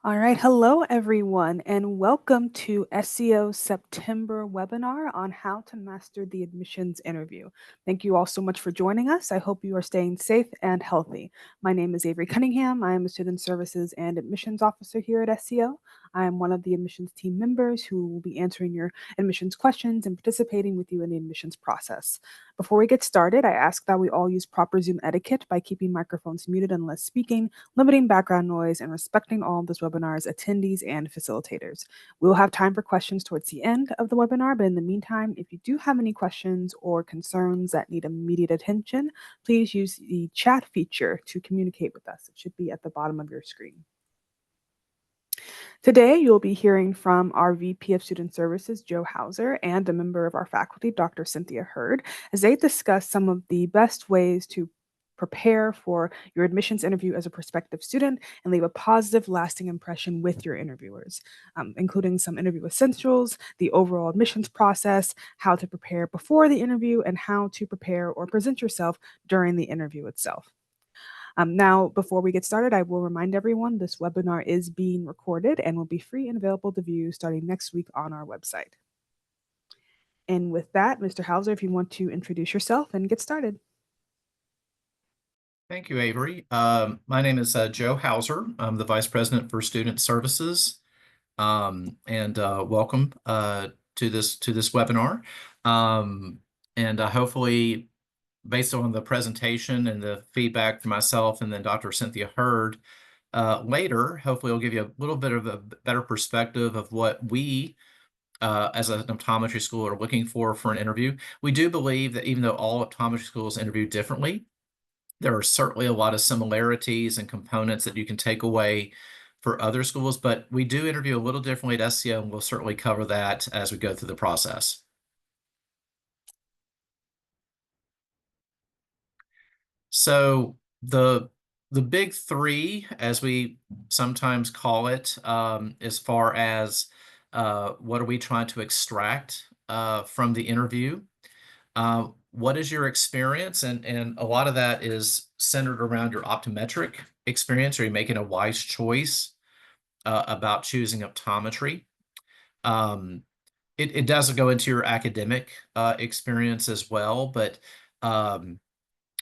All right. Hello, everyone, and welcome to SCO's September webinar on how to master the admissions interview. Thank you all so much for joining us. I hope you are staying safe and healthy. My name is Avery Cunningham. I am a Student Services and Admissions Officer here at SCO. I am one of the admissions team members who will be answering your admissions questions and participating with you in the admissions process. Before we get started, I ask that we all use proper Zoom etiquette by keeping microphones muted unless speaking, limiting background noise, and respecting all of this webinar's attendees and facilitators. We'll have time for questions towards the end of the webinar, but in the meantime, if you do have any questions or concerns that need immediate attention, please use the chat feature to communicate with us. It should be at the bottom of your screen. Today, you'll be hearing from our VP of Student Services, Joe Hauser, and a member of our faculty, Dr. Cynthia Hurd, as they discuss some of the best ways to prepare for your admissions interview as a prospective student and leave a positive, lasting impression with your interviewers, including some interview essentials, the overall admissions process, how to prepare before the interview, and how to prepare or present yourself during the interview itself. Now, before we get started, I will remind everyone this webinar is being recorded and will be free and available to view starting next week on our website. And with that, Mr. Hauser, if you want to introduce yourself and get started. Thank you, Avery. My name is Joe Hauser. I'm the Vice President for Student Services, and welcome to this webinar. Hopefully, based on the presentation and the feedback from myself and then Dr. Cynthia Hurd, later, hopefully, I'll give you a little bit of a better perspective of what we as an optometry school are looking for an interview. We do believe that even though all optometry schools interview differently, there are certainly a lot of similarities and components that you can take away for other schools, but we do interview a little differently at SCO, and we'll certainly cover that as we go through the process. So the big three, as we sometimes call it, as far as what are we trying to extract from the interview? What is your experience? And a lot of that is centered around your optometric experience. Are you making a wise choice about choosing optometry? It does go into your academic experience as well, but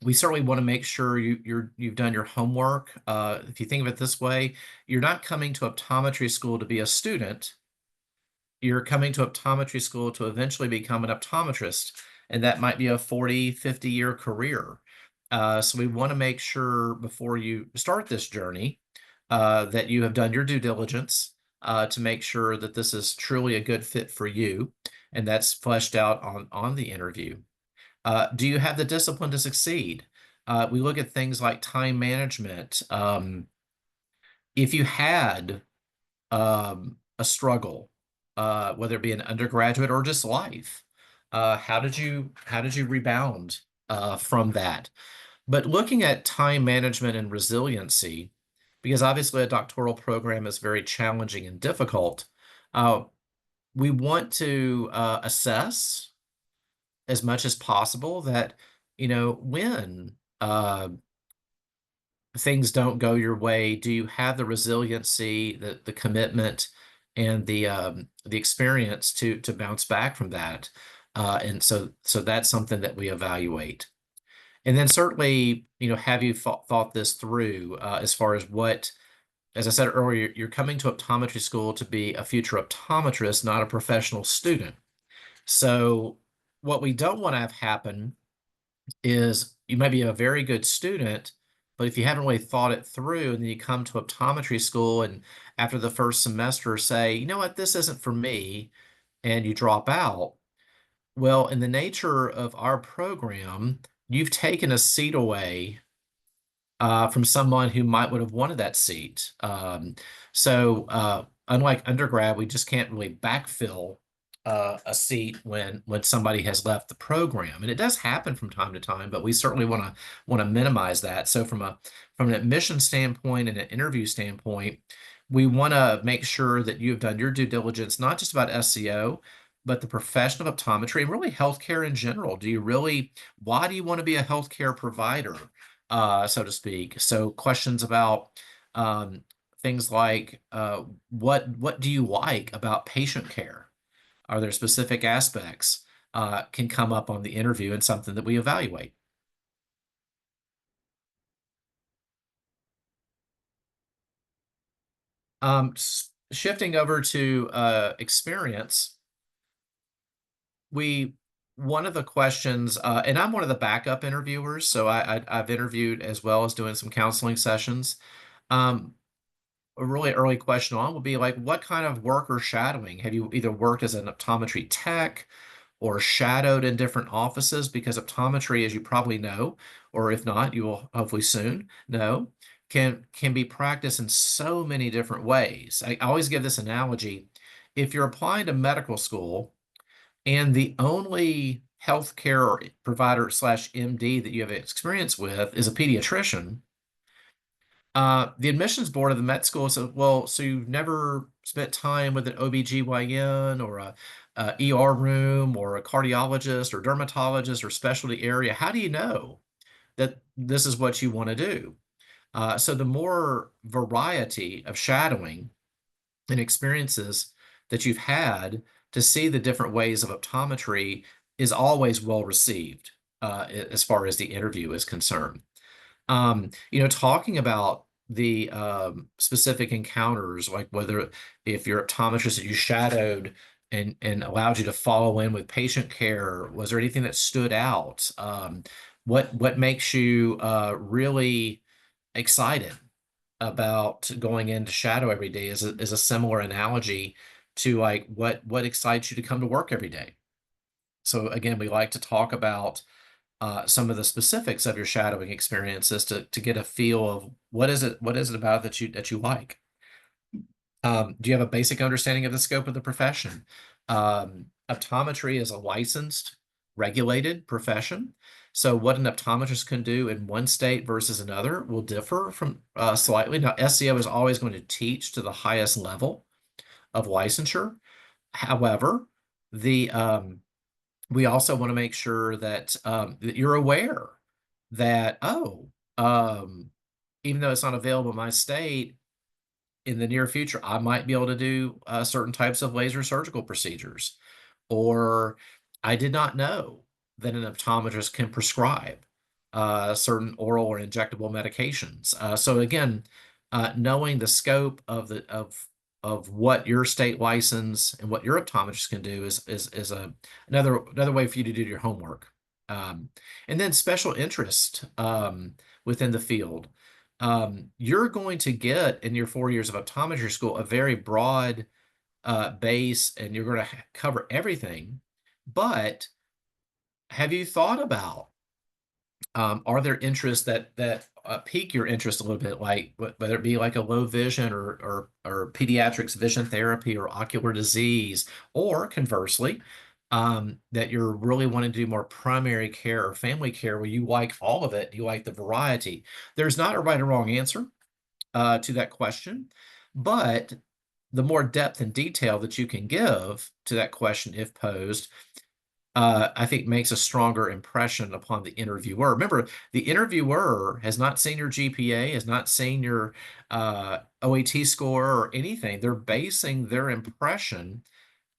we certainly want to make sure you've done your homework. If you think of it this way, you're not coming to optometry school to be a student. You're coming to optometry school to eventually become an optometrist, and that might be a 40, 50-year career. So we want to make sure before you start this journey that you have done your due diligence to make sure that this is truly a good fit for you, and that's fleshed out on the interview. Do you have the discipline to succeed? We look at things like time management. If you had a struggle, whether it be an undergraduate or just life, how did you rebound from that? But looking at time management and resiliency, because obviously a doctoral program is very challenging and difficult, we want to assess as much as possible that, when things don't go your way, do you have the resiliency, the commitment, and the experience to bounce back from that? And so that's something that we evaluate. And then certainly, have you thought this through as far as what, as I said earlier, you're coming to optometry school to be a future optometrist, not a professional student. So what we don't want to have happen is you may be a very good student, but if you haven't really thought it through and then you come to optometry school and after the first semester say, you know what, this isn't for me, and you drop out, well, in the nature of our program, you've taken a seat away from someone who might would have wanted that seat. Unlike undergrad, we just can't really backfill a seat when somebody has left the program, and it does happen from time to time. But we certainly want to minimize that. So from an admission standpoint and an interview standpoint, we want to make sure that you have done your due diligence, not just about SCO, but the profession of optometry and really healthcare in general. Why do you want to be a healthcare provider? So to speak. So questions about things like what do you like about patient care? Are there specific aspects can come up on the interview and something that we evaluate? Shifting over to experience, we one of the questions, and I'm one of the backup interviewers, so I've interviewed as well as doing some counseling sessions. Um, a really early question on would be like, what kind of work or shadowing have you either worked as an optometry tech or shadowed in different offices? Because optometry, as you probably know, or if not, you will hopefully soon know, can be practiced in so many different ways. I always give this analogy. If you're applying to medical school and the only healthcare provider slash MD that you have experience with is a pediatrician, the admissions board of the med school said, well, so you've never spent time with an OBGYN or a ER room or a cardiologist or dermatologist or specialty area. How do you know that this is what you want to do? So the more variety of shadowing and experiences that you've had to see the different ways of optometry is always well received as far as the interview is concerned. Talking about the specific encounters, like whether if your optometrist that you shadowed and allowed you to follow in with patient care, was there anything that stood out? What makes you really excited about going into shadow every day is a similar analogy to like what excites you to come to work every day. So again, we like to talk about some of the specifics of your shadowing experiences to get a feel of what is it about that you like. Do you have a basic understanding of the scope of the profession? Optometry is a licensed, regulated profession. So what an optometrist can do in one state versus another will differ from slightly. Now, SCO is always going to teach to the highest level of licensure. However, the we also want to make sure that you're aware that, um, even though it's not available in my state, in the near future, I might be able to do certain types of laser surgical procedures. Or I did not know that an optometrist can prescribe certain oral or injectable medications. So again, knowing the scope of what your state license and what your optometrist can do is another way for you to do your homework. Um, and then special interest within the field. You're going to get in your 4 years of optometry school a very broad base, and you're going to cover everything. But have you thought about are there interests that pique your interest a little bit, like whether it be like a low vision or pediatrics vision therapy or ocular disease, or conversely, that you're really wanting to do more primary care or family care where you like all of it, you like the variety. There's not a right or wrong answer to that question, but the more depth and detail that you can give to that question if posed, I think makes a stronger impression upon the interviewer. Remember, the interviewer has not seen your GPA, has not seen your OAT score or anything. They're basing their impression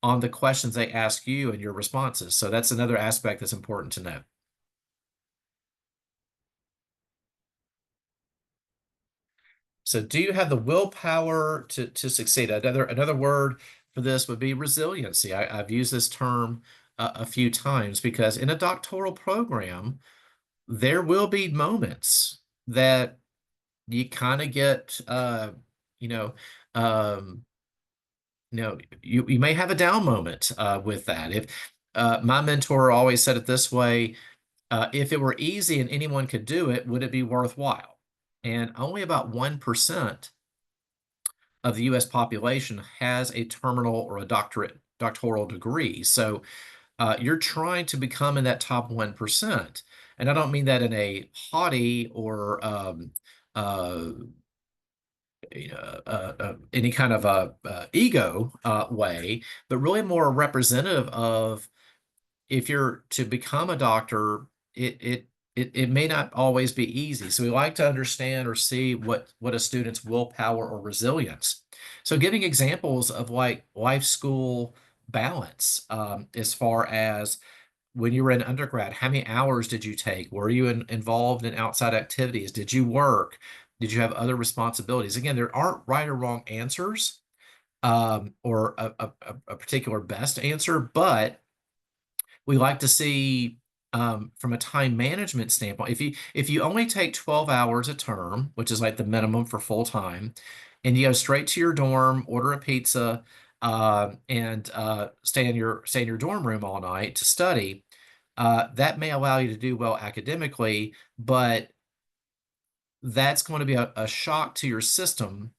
on the questions they ask you and your responses. So that's another aspect that's important to know. So do you have the willpower to succeed? Another word for this would be resiliency. I've used this term a few times because in a doctoral program, there will be moments that you kind of get, you know, um, you may have a down moment with that. If my mentor always said it this way, if it were easy and anyone could do it, would it be worthwhile? And only about 1% of the US population has a terminal or a doctoral degree. So you're trying to become in that top 1%. And I don't mean that in a haughty or uh, any kind of ego way, but really more representative of if you're to become a doctor, it it may not always be easy. So we like to understand or see what a student's willpower or resilience. So giving examples of like life school balance, as far as when you were in undergrad, how many hours did you take? Were you involved in outside activities? Did you work? Did you have other responsibilities? Again, there aren't right or wrong answers, or a particular best answer, but we like to see, from a time management standpoint, if you only take 12 hours a term, which is like the minimum for full time, and you go straight to your dorm, order a pizza, and stay in your dorm room all night to study, that may allow you to do well academically, but that's going to be a shock to your system,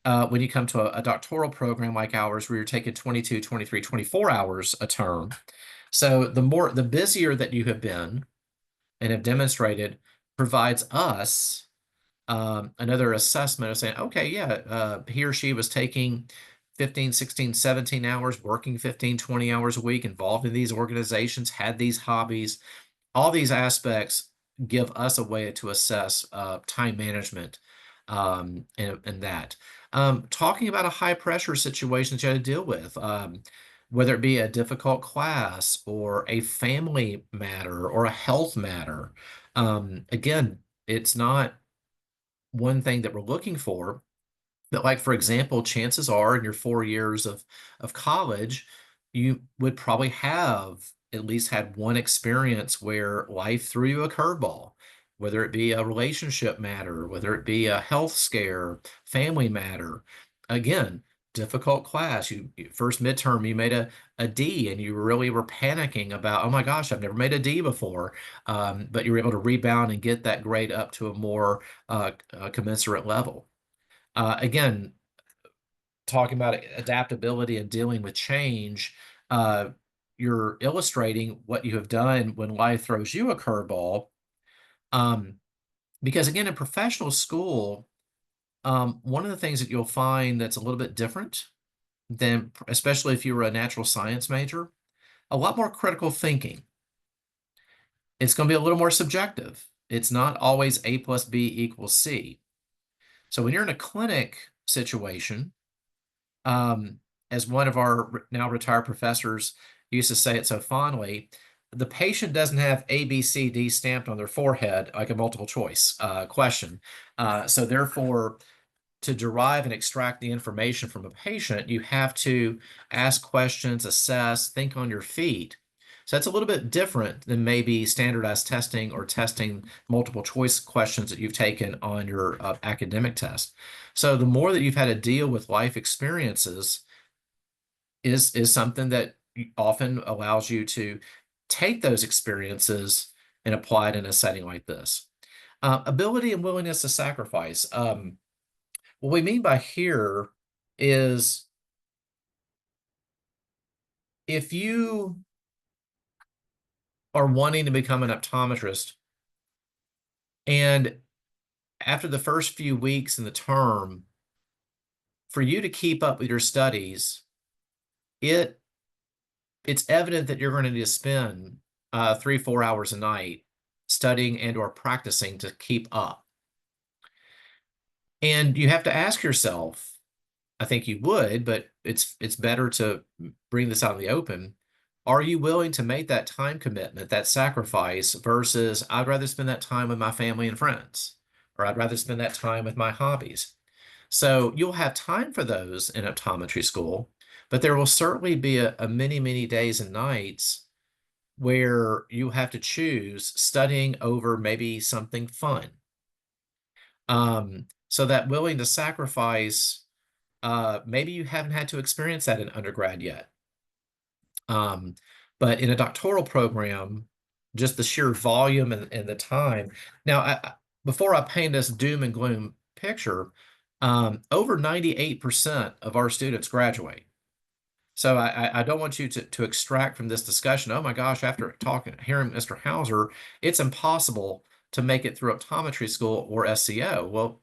when you come to a doctoral program like ours, where you're taking 22, 23, 24 hours a term. So the busier that you have been and have demonstrated provides us, another assessment of saying, okay, yeah, he or she was taking 15, 16, 17 hours, working 15, 20 hours a week, involved in these organizations, had these hobbies. All these aspects give us a way to assess, time management, and that. Talking about a high pressure situation that you had to deal with, whether it be a difficult class or a family matter or a health matter. Again, it's not one thing that we're looking for, but like, for example, chances are in your 4 years of college, you would probably have at least had one experience where life threw you a curveball, whether it be a relationship matter, whether it be a health scare, family matter. Again, difficult class. First midterm, you made a D, and you really were panicking about, oh my gosh, I've never made a D before. But you were able to rebound and get that grade up to a more, commensurate level. Again, talking about adaptability and dealing with change, uh, you're illustrating what you have done when life throws you a curveball. Um, because again, in professional school, one of the things that you'll find that's a little bit different than, especially if you were a natural science major, a lot more critical thinking. It's going to be a little more subjective. It's not always A plus B equals C. So when you're in a clinic situation, um, as one of our now retired professors used to say it so fondly, the patient doesn't have A, B, C, D stamped on their forehead like a multiple choice, question. So therefore, to derive and extract the information from a patient, you have to ask questions, assess, think on your feet. So that's a little bit different than maybe standardized testing or testing multiple choice questions that you've taken on your, academic test. So the more that you've had to deal with life experiences is something that often allows you to take those experiences and apply it in a setting like this. Ability and willingness to sacrifice. What we mean by here is, if you are wanting to become an optometrist, and after the first few weeks in the term, for you to keep up with your studies, it it's evident that you're going to need to spend, 3, 4 hours a night studying and or practicing to keep up. And you have to ask yourself, I think you would, but it's better to bring this out in the open. Are you willing to make that time commitment, that sacrifice, versus I'd rather spend that time with my family and friends, or I'd rather spend that time with my hobbies? So you'll have time for those in optometry school, but there will certainly be a many, many days and nights where you have to choose studying over maybe something fun. So that willing to sacrifice, maybe you haven't had to experience that in undergrad yet. Um, but in a doctoral program, just the sheer volume and the time. Now, before I paint this doom and gloom picture, over 98% of our students graduate. So I don't want you to extract from this discussion, oh my gosh, after hearing Mr. Hauser, it's impossible to make it through optometry school or SCO. Well,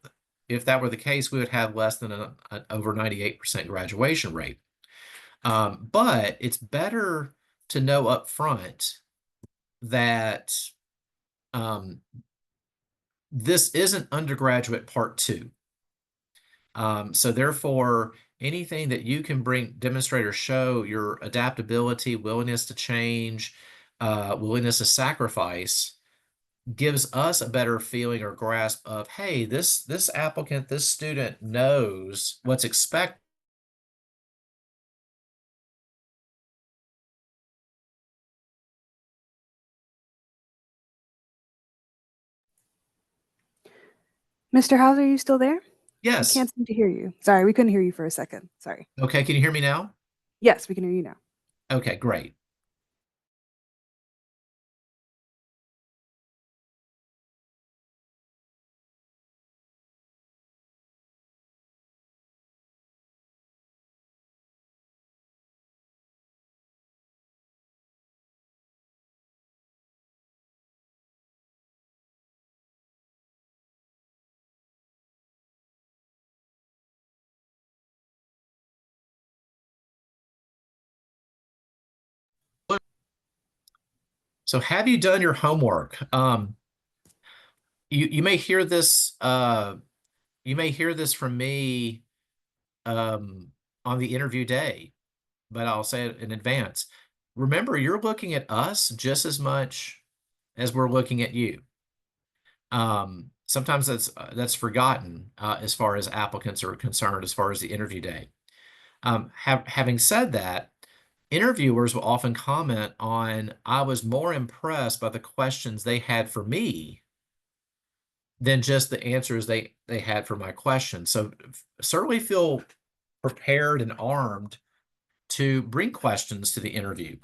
if that were the case, we would have less than an over 98% graduation rate. But it's better to know up front that Um, this isn't undergraduate part two. So therefore, anything that you can bring, demonstrate, or show your adaptability, willingness to change, willingness to sacrifice, gives us a better feeling or grasp of, hey, this applicant, this student knows what's expected. Mr. Hauser, are you still there? We Yes. can't seem to hear you. Sorry, we couldn't hear you for a second. Sorry. Okay, can you hear me now? Yes, we can hear you now. Okay, great. So have you done your homework? You may hear this you may hear this from me on the interview day, but I'll say it in advance. Remember, you're looking at us just as much as we're looking at you. Sometimes that's forgotten as far as applicants are concerned, as far as the interview day. Having said that, interviewers will often comment on, I was more impressed by the questions they had for me than just the answers they had for my questions. So certainly feel prepared and armed to bring questions to the interview,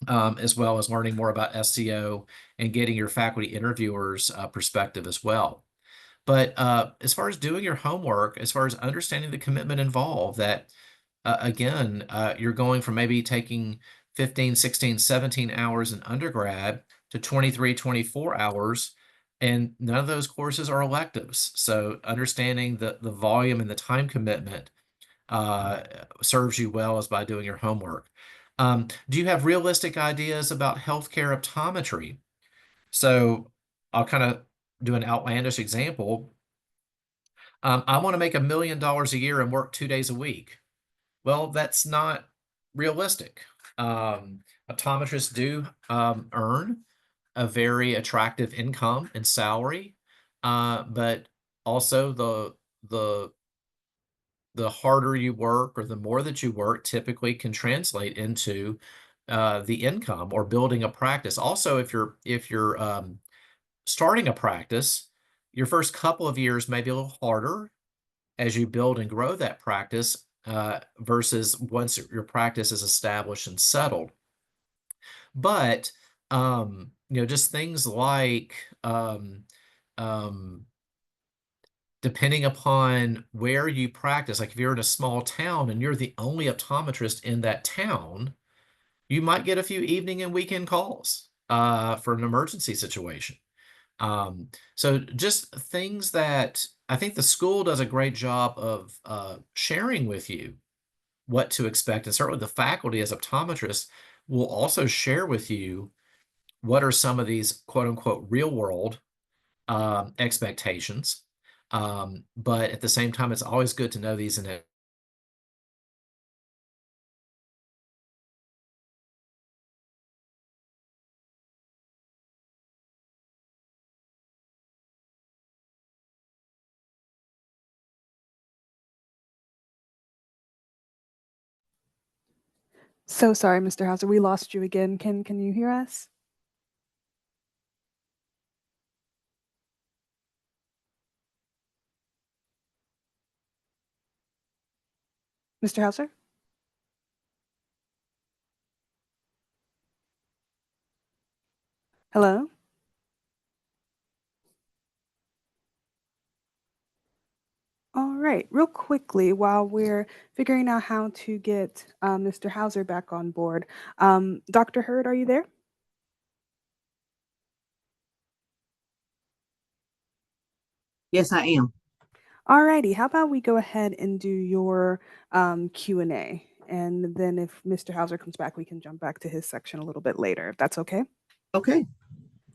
as well as learning more about SCO and getting your faculty interviewers' perspective as well. But as far as doing your homework, as far as understanding the commitment involved, that again, you're going from maybe taking 15, 16, 17 hours in undergrad to 23, 24 hours, and none of those courses are electives. So understanding the volume and the time commitment uh, serves you well as by doing your homework. Do you have realistic ideas about healthcare optometry? So I'll kind of do an outlandish example. I want to make $1 million a year and work 2 days a week. Well, that's not realistic. Optometrists do earn a very attractive income and salary, but also the the harder you work or the more that you work typically can translate into the income or building a practice. Also, if you're starting a practice, your first couple of years may be a little harder as you build and grow that practice versus once your practice is established and settled. But just things like um, depending upon where you practice, like if you're in a small town and you're the only optometrist in that town, you might get a few evening and weekend calls for an emergency situation. So just things that I think the school does a great job of sharing with you what to expect. And certainly the faculty as optometrists will also share with you what are some of these quote unquote real world expectations. But at the same time, it's always good to know these in it. So sorry, Mr. Hauser, we lost you again. Can you hear us? Mr. Hauser? Hello? All right, real quickly, while we're figuring out how to get Mr. Hauser back on board, Dr. Hurd, are you there? Yes, I am. All righty, how about we go ahead and do your Q&A, and then if Mr. Hauser comes back, we can jump back to his section a little bit later, if that's okay. Okay.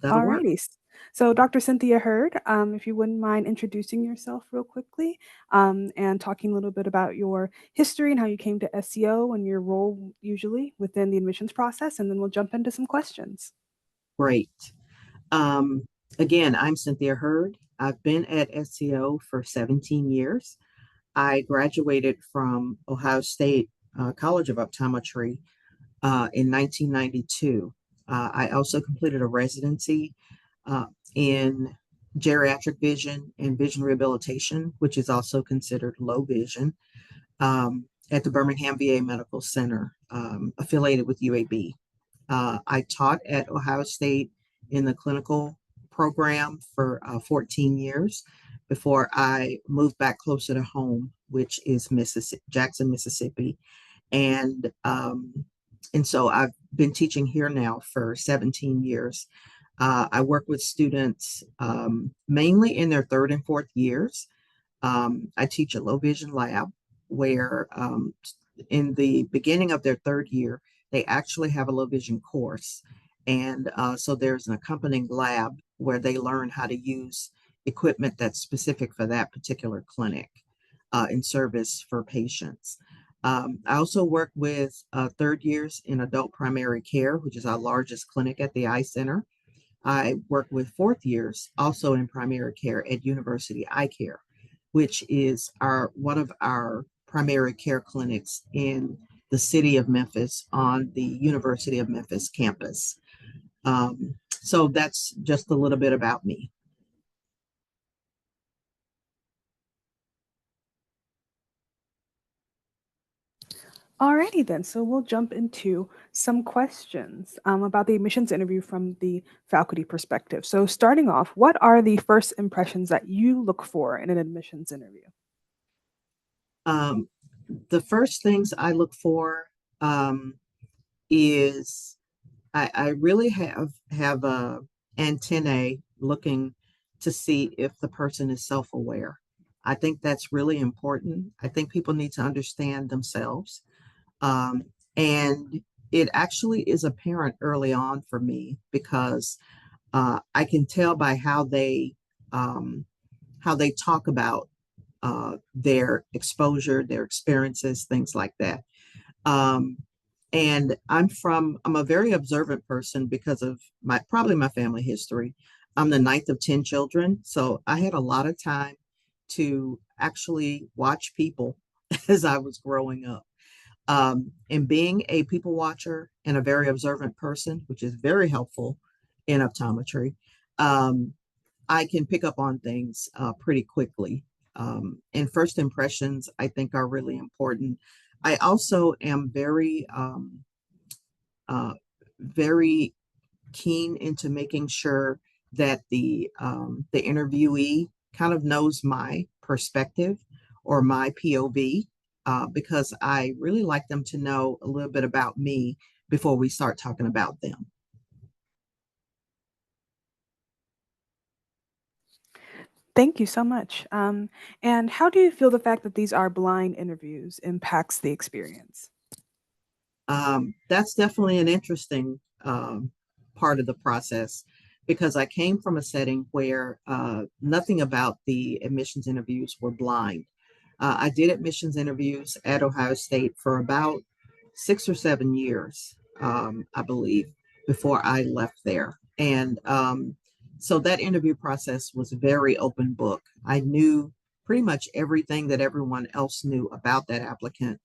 That'll work. Alrighty. So, Dr. Cynthia Hurd, if you wouldn't mind introducing yourself real quickly and talking a little bit about your history and how you came to SEO and your role usually within the admissions process, and then we'll jump into some questions. Great. Um, Again, I'm Cynthia Hurd. I've been at SCO for 17 years. I graduated from Ohio State College of Optometry in 1992. I also completed a residency uh, in geriatric vision and vision rehabilitation, which is also considered low vision, at the Birmingham VA Medical Center, affiliated with UAB. I taught at Ohio State in the clinical program for 14 years before I moved back closer to home, which is Mississippi, Jackson, Mississippi, and so I've been teaching here now for 17 years. I work with students mainly in their third and fourth years. I teach a low vision lab where in the beginning of their third year, they actually have a low vision course. And so there's an accompanying lab where they learn how to use equipment that's specific for that particular clinic in service for patients. I also work with third years in adult primary care, which is our largest clinic at the Eye Center. I work with fourth years also in primary care at University Eye Care, which is our one of our primary care clinics in the city of Memphis on the University of Memphis campus. So that's just a little bit about me. Alrighty then, so we'll jump into some questions about the admissions interview from the faculty perspective. So starting off, what are the first impressions that you look for in an admissions interview? Um, the first things I look for um, is I really have a antennae looking to see if the person is self-aware. I think that's really important. I think people need to understand themselves. Um, and it actually is apparent early on for me because I can tell by how they talk about their exposure, their experiences, things like that. Um, and I'm a very observant person because of probably my family history. I'm the ninth of 10 children. So I had a lot of time to actually watch people as I was growing up. And being a people watcher and a very observant person, which is very helpful in optometry, um, I can pick up on things pretty quickly. And first impressions, I think, are really important. I also am uh, very keen into making sure that the interviewee kind of knows my perspective or my POV, because I really like them to know a little bit about me before we start talking about them. Thank you so much. And how do you feel the fact that these are blind interviews impacts the experience? That's definitely an interesting part of the process because I came from a setting where nothing about the admissions interviews were blind. I did admissions interviews at Ohio State for about 6 or 7 years, I believe, before I left there. And so that interview process was very open book. I knew pretty much everything that everyone else knew about that applicant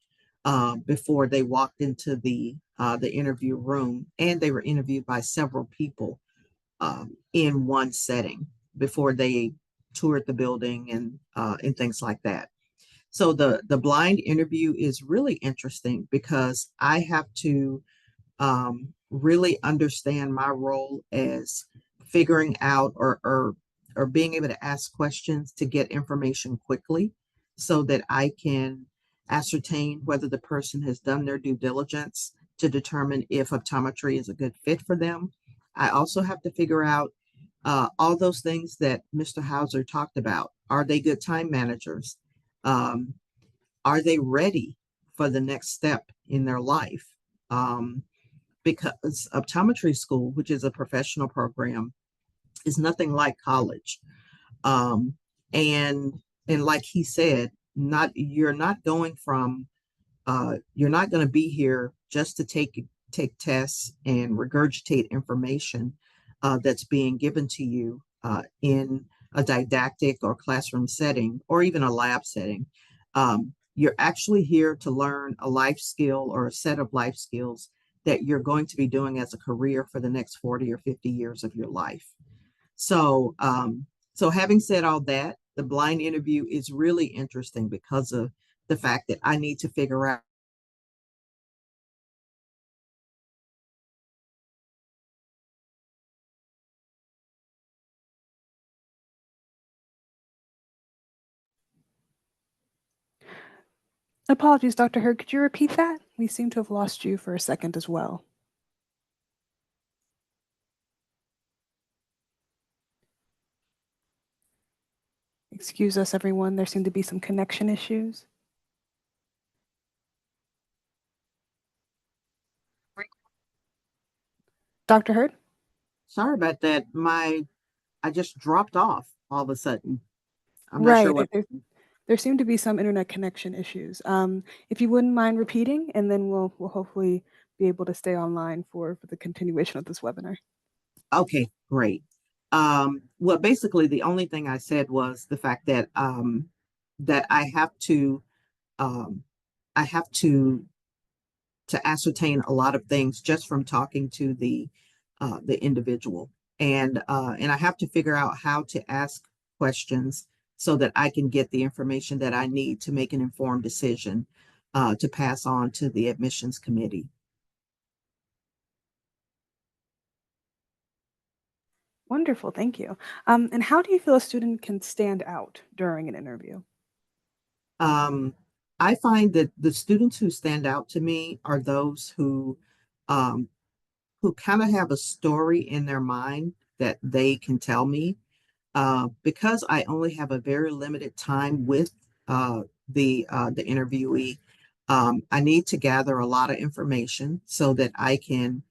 before they walked into the interview room, and they were interviewed by several people in one setting before they toured the building and things like that. So the blind interview is really interesting because I have to really understand my role as figuring out or being able to ask questions to get information quickly so that I can ascertain whether the person has done their due diligence to determine if optometry is a good fit for them. I also have to figure out all those things that Mr. Hauser talked about. Are they good time managers? Um, are they ready for the next step in their life? Because optometry school, which is a professional program, is nothing like college. Um, and and like he said, not you're not going from you're not going to be here just to take tests and regurgitate information that's being given to you in a didactic or classroom setting or even a lab setting. You're actually here to learn a life skill or a set of life skills that you're going to be doing as a career for the next 40 or 50 years of your life. So, so having said all that, the blind interview is really interesting because of the fact that I need to figure out. Apologies, Dr. Hurd. Could you repeat that? We seem to have lost you for a second as well. Excuse us, everyone. There seem to be some connection issues. Dr. Hurd? Sorry about that. I just dropped off all of a sudden. I'm not sure Right. what. There seem to be some internet connection issues. If you wouldn't mind repeating, and then we'll hopefully be able to stay online for the continuation of this webinar. Okay, great. Well, basically, the only thing I said was the fact that that um, I have to ascertain a lot of things just from talking to the individual, and I have to figure out how to ask questions so that I can get the information that I need to make an informed decision to pass on to the admissions committee. Wonderful, thank you. And how do you feel a student can stand out during an interview? Um, I find that the students who stand out to me are those um, who kind of have a story in their mind that they can tell me. Because I only have a very limited time with the interviewee, I need to gather a lot of information so that I can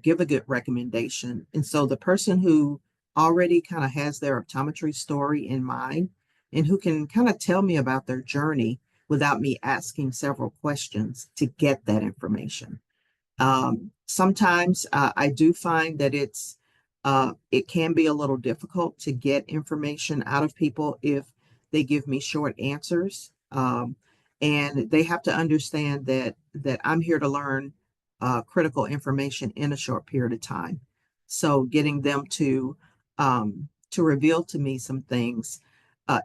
give a good recommendation. And so the person who already kind of has their optometry story in mind and who can kind of tell me about their journey without me asking several questions to get that information. Sometimes I do find that it can be a little difficult to get information out of people if they give me short answers, and they have to understand that I'm here to learn critical information in a short period of time. So getting them to reveal to me some things,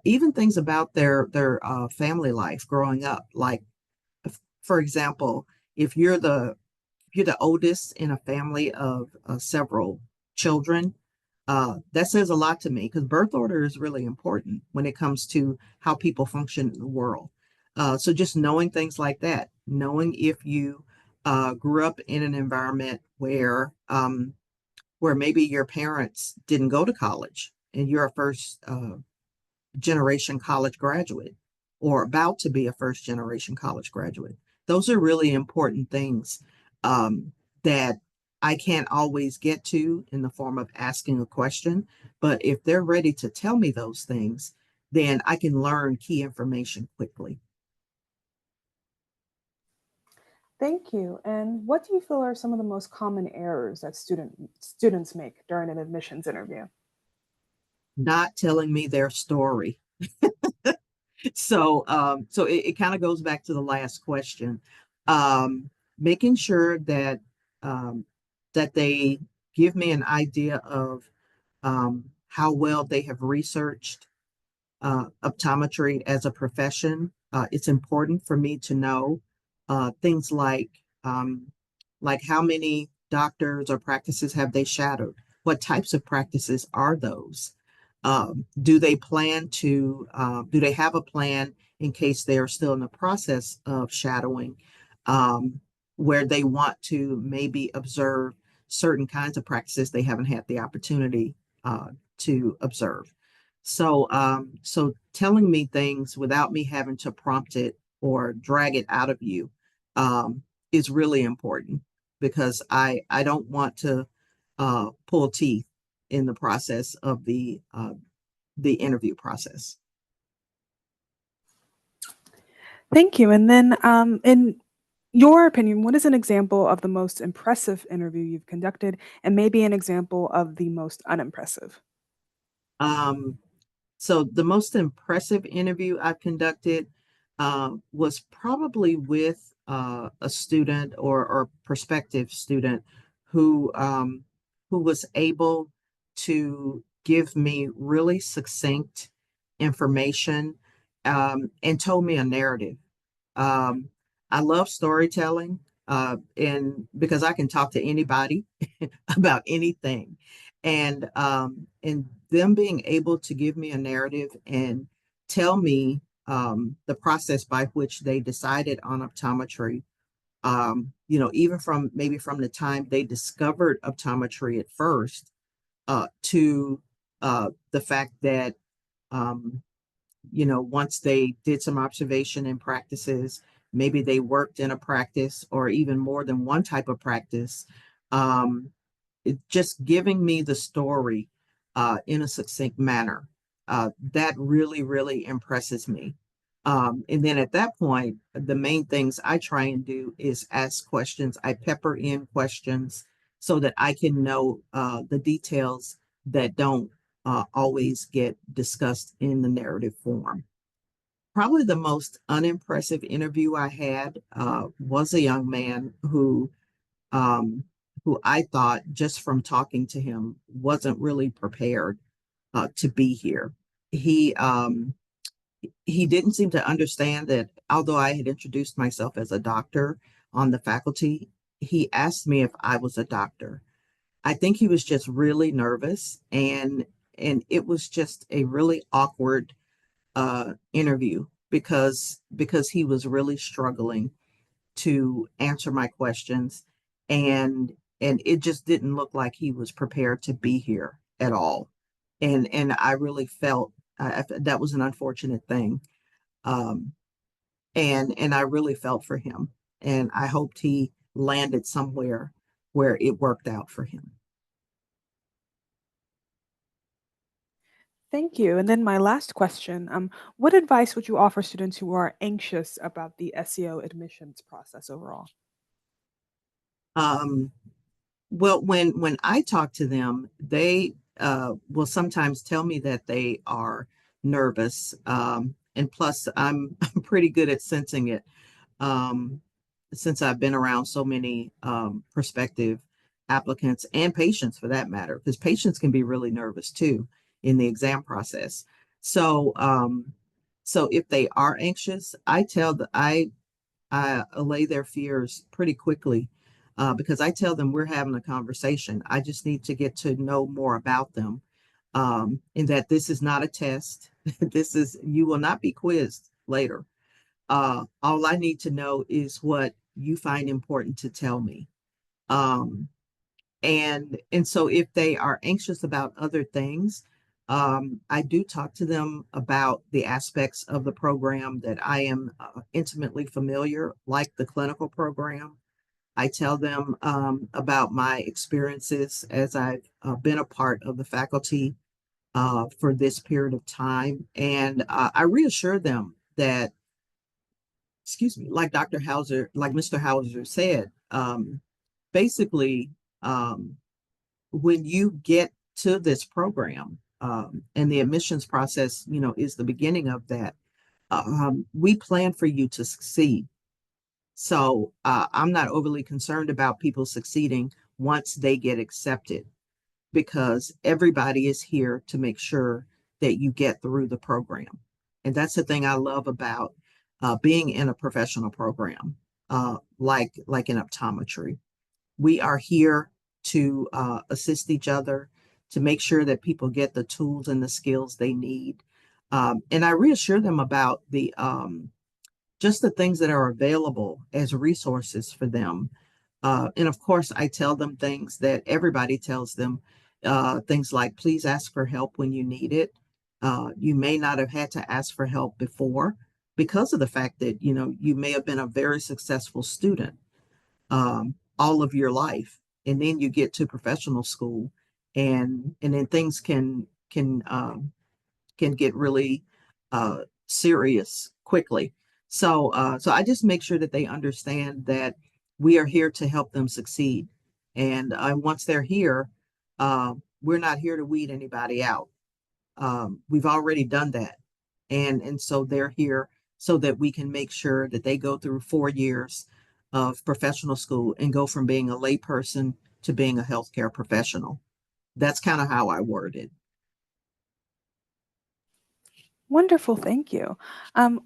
even things about their family life growing up, like for example, if you're the oldest in a family of several children, that says a lot to me because birth order is really important when it comes to how people function in the world. So just knowing things like that, knowing if you grew up in an environment where maybe your parents didn't go to college and you're a first generation college graduate or about to be a first generation college graduate. Those are really important things that I can't always get to in the form of asking a question. But if they're ready to tell me those things, then I can learn key information quickly. Thank you. And what do you feel are some of the most common errors that students make during an admissions interview? Not telling me their story. So it kind of goes back to the last question. Um, Making sure um, that they give me an idea of how well they have researched optometry as a profession. It's important for me to know things like how many doctors or practices have they shadowed? What types of practices are those? Do they plan to, do they have a plan in case they are still in the process of shadowing, um, where they want to maybe observe certain kinds of practices they haven't had the opportunity to observe? So telling me things without me having to prompt it or drag it out of you is really important because I don't want to pull teeth in the process of the interview process. Thank you. And then, in your opinion, what is an example of the most impressive interview you've conducted, and maybe an example of the most unimpressive? Um, So the most impressive interview I've conducted was probably with a student or prospective student who who was able to give me really succinct information and told me a narrative. Um, I love storytelling, and because I can talk to anybody about anything, and them being able to give me a narrative and tell me the process by which they decided on optometry. Even from maybe from the time they discovered optometry at first to the fact that um, once they did some observation and practices, maybe they worked in a practice or even more than one type of practice. Um, just giving me the story in a succinct manner. That really, really impresses me. And then at that point, the main things I try and do is ask questions. I pepper in questions so that I can know the details that don't always get discussed in the narrative form. Probably the most unimpressive interview I had was a young man um, who I thought just from talking to him wasn't really prepared to be here. He he didn't seem to understand that although I had introduced myself as a doctor on the faculty, he asked me if I was a doctor. I think he was just really nervous and it was just a really awkward interview because he was really struggling to answer my questions and it just didn't look like he was prepared to be here at all and I really felt that was an unfortunate thing um and I really felt for him and I hoped he landed somewhere where it worked out for him. Thank you. And then my last question, what advice would you offer students who are anxious about the SEO admissions process overall? um Well, when I talk to them, they will sometimes tell me that they are nervous. And plus, I'm pretty good at sensing it um, since I've been around so many prospective applicants and patients for that matter, because patients can be really nervous too in the exam process. So, so if they are anxious, I allay their fears pretty quickly because I tell them we're having a conversation. I just need to get to know more about them, and that this is not a test. You will not be quizzed later. All I need to know is what you find important to tell me. Um, and so if they are anxious about other things, I do talk to them about the aspects of the program that I am intimately familiar, like the clinical program. I tell them about my experiences as I've been a part of the faculty for this period of time, and I reassure them that, excuse me, like Mr. Hauser said, basically. When you get to this program and the admissions process, is the beginning of that, we plan for you to succeed. So I'm not overly concerned about people succeeding once they get accepted because everybody is here to make sure that you get through the program. And that's the thing I love about being in a professional program, like in optometry. We are here to assist each other, to make sure that people get the tools and the skills they need. And I reassure them about the just the things that are available as resources for them. And of course, I tell them things that everybody tells them, things like, please ask for help when you need it. You may not have had to ask for help before because of the fact that, you may have been a very successful student all of your life. And then you get to professional school and then things can get really serious quickly. So I just make sure that they understand that we are here to help them succeed. And once they're here, we're not here to weed anybody out. We've already done that, and so they're here so that we can make sure that they go through 4 years of professional school and go from being a layperson to being a healthcare professional. That's kind of how I word it. Wonderful, thank you.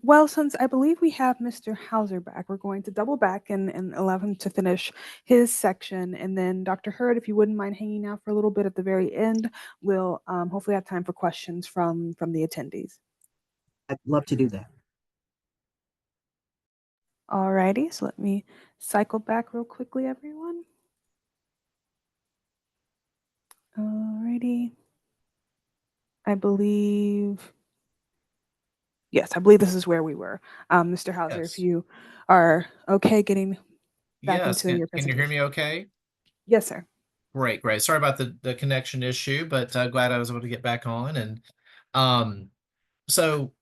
Well, since I believe we have Mr. Hauser back, we're going to double back and allow him to finish his section. And then Dr. Hurd, if you wouldn't mind hanging out for a little bit at the very end, we'll hopefully have time for questions from the attendees. I'd love to do that. Alrighty, so let me cycle back real quickly, everyone. Alrighty. I believe, yes, I believe this is where we were. Mr. Hauser, if Yes. you are okay getting back Yes. into your Can you hear me presentation. okay? Yes, sir. Great, great. Sorry about the connection issue, but glad I was able to get back on. And um, so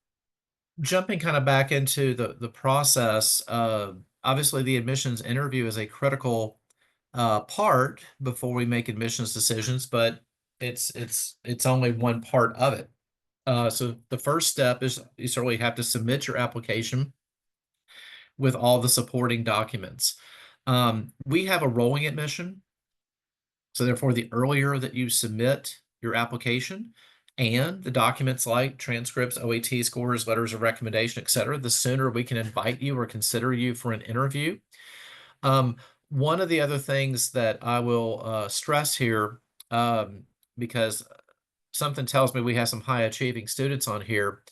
jumping kind of back into the process, obviously the admissions interview is a critical part before we make admissions decisions, but it's only one part of it. So the first step is you certainly have to submit your application with all the supporting documents. We have a rolling admission. So therefore, the earlier that you submit your application and the documents like transcripts, OAT scores, letters of recommendation, et cetera, the sooner we can invite you or consider you for an interview. Um, One of the other things that I will stress here, because something tells me we have some high achieving students on here,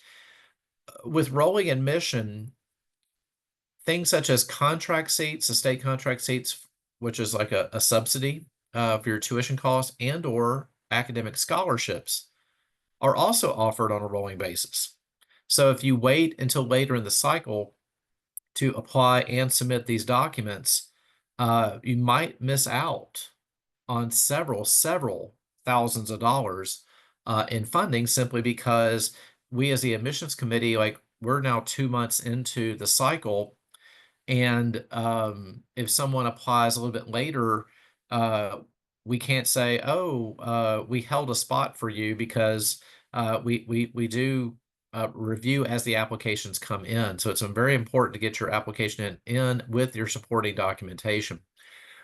with rolling admission, things such as contract seats, the state contract seats, which is like a subsidy for your tuition costs, and or academic scholarships are also offered on a rolling basis. So if you wait until later in the cycle to apply and submit these documents, you might miss out on several thousands of dollars in funding simply because we as the admissions committee, like we're now 2 months into the cycle, and if someone applies a little bit later, uh, we can't say, "Oh, we held a spot for you," because we do review as the applications come in. So it's very important to get your application in with your supporting documentation.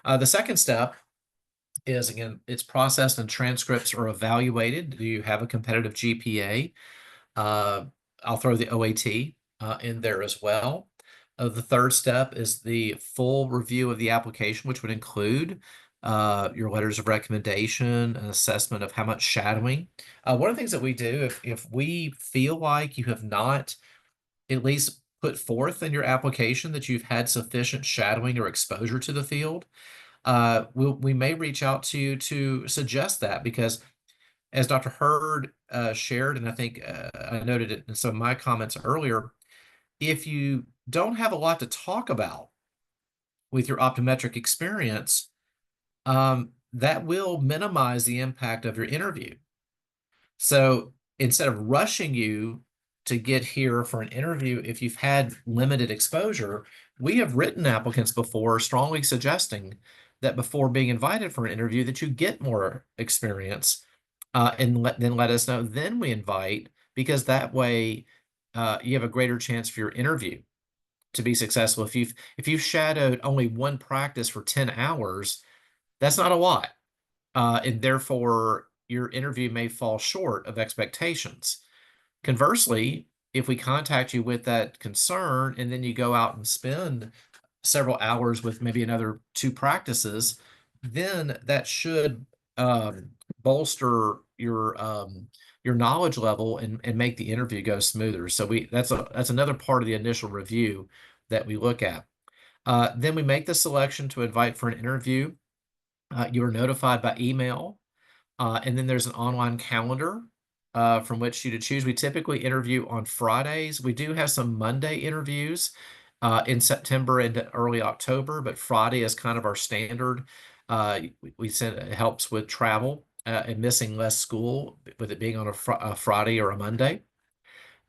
The second step is, again, it's processed and transcripts are evaluated. Do you have a competitive GPA? Uh, I'll throw the OAT in there as well. The third step is the full review of the application, which would include your letters of recommendation, an assessment of how much shadowing. One of the things that we do, if we feel like you have not at least put forth in your application that you've had sufficient shadowing or exposure to the field, we may reach out to you to suggest that, because as Dr. Hurd shared, and I think I noted it in some of my comments earlier, if you don't have a lot to talk about with your optometric experience, that will minimize the impact of your interview. So instead of rushing you to get here for an interview, if you've had limited exposure, we have written applicants before strongly suggesting that before being invited for an interview that you get more experience and then let us know. Then we invite, because that way you have a greater chance for your interview to be successful. If you've shadowed only one practice for 10 hours, that's not a lot, and therefore your interview may fall short of expectations. Conversely, if we contact you with that concern and then you go out and spend several hours with maybe another two practices, then that should um, bolster your knowledge level and make the interview go smoother. So that's another part of the initial review that we look at. Then we make the selection to invite for an interview. You are notified by email, and then there's an online calendar from which you to choose. We typically interview on Fridays. We do have some Monday interviews in September and early October, but Friday is kind of our standard. We said it helps with travel. and missing less school with it being on a Friday or a Monday.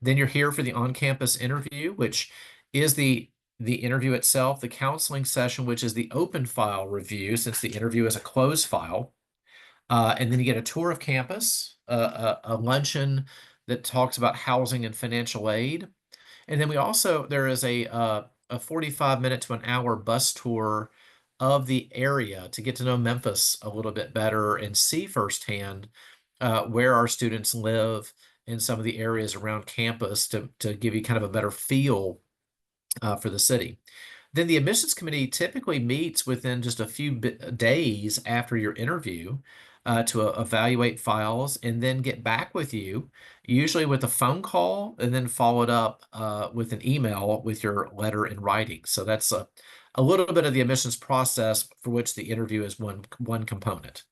Then you're here for the on-campus interview, which is the interview itself, the counseling session, which is the open file review, since the interview is a closed file. And then you get a tour of campus, a luncheon that talks about housing and financial aid. And then there is a 45-minute to an hour bus tour of the area to get to know Memphis a little bit better and see firsthand where our students live in some of the areas around campus to give you kind of a better feel for the city. Then the admissions committee typically meets within just a few days after your interview to evaluate files and then get back with you, usually with a phone call and then followed up with an email with your letter in writing. So that's a little bit of the admissions process for which the interview is one component.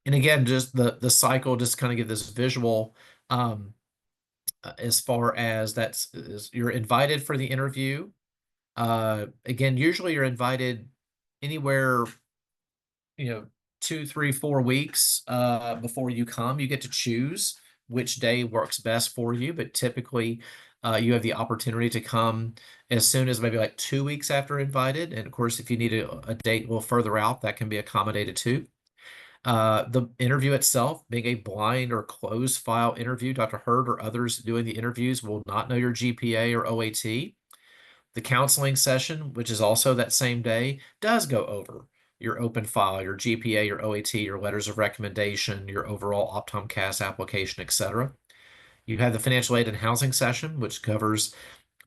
And again, just the cycle, just kind of give this visual. As far as you're invited for the interview. Again, usually you're invited anywhere, 2, 3, 4 weeks before you come. You get to choose which day works best for you, but typically you have the opportunity to come as soon as maybe like 2 weeks after invited. And of course, if you need a date a little further out, that can be accommodated too. The interview itself, being a blind or closed file interview, Dr. Hurd or others doing the interviews will not know your GPA or OAT. The counseling session, which is also that same day, does go over your open file, your GPA, your OAT, your letters of recommendation, your overall Optom-CAS application, etc. You have the financial aid and housing session, which covers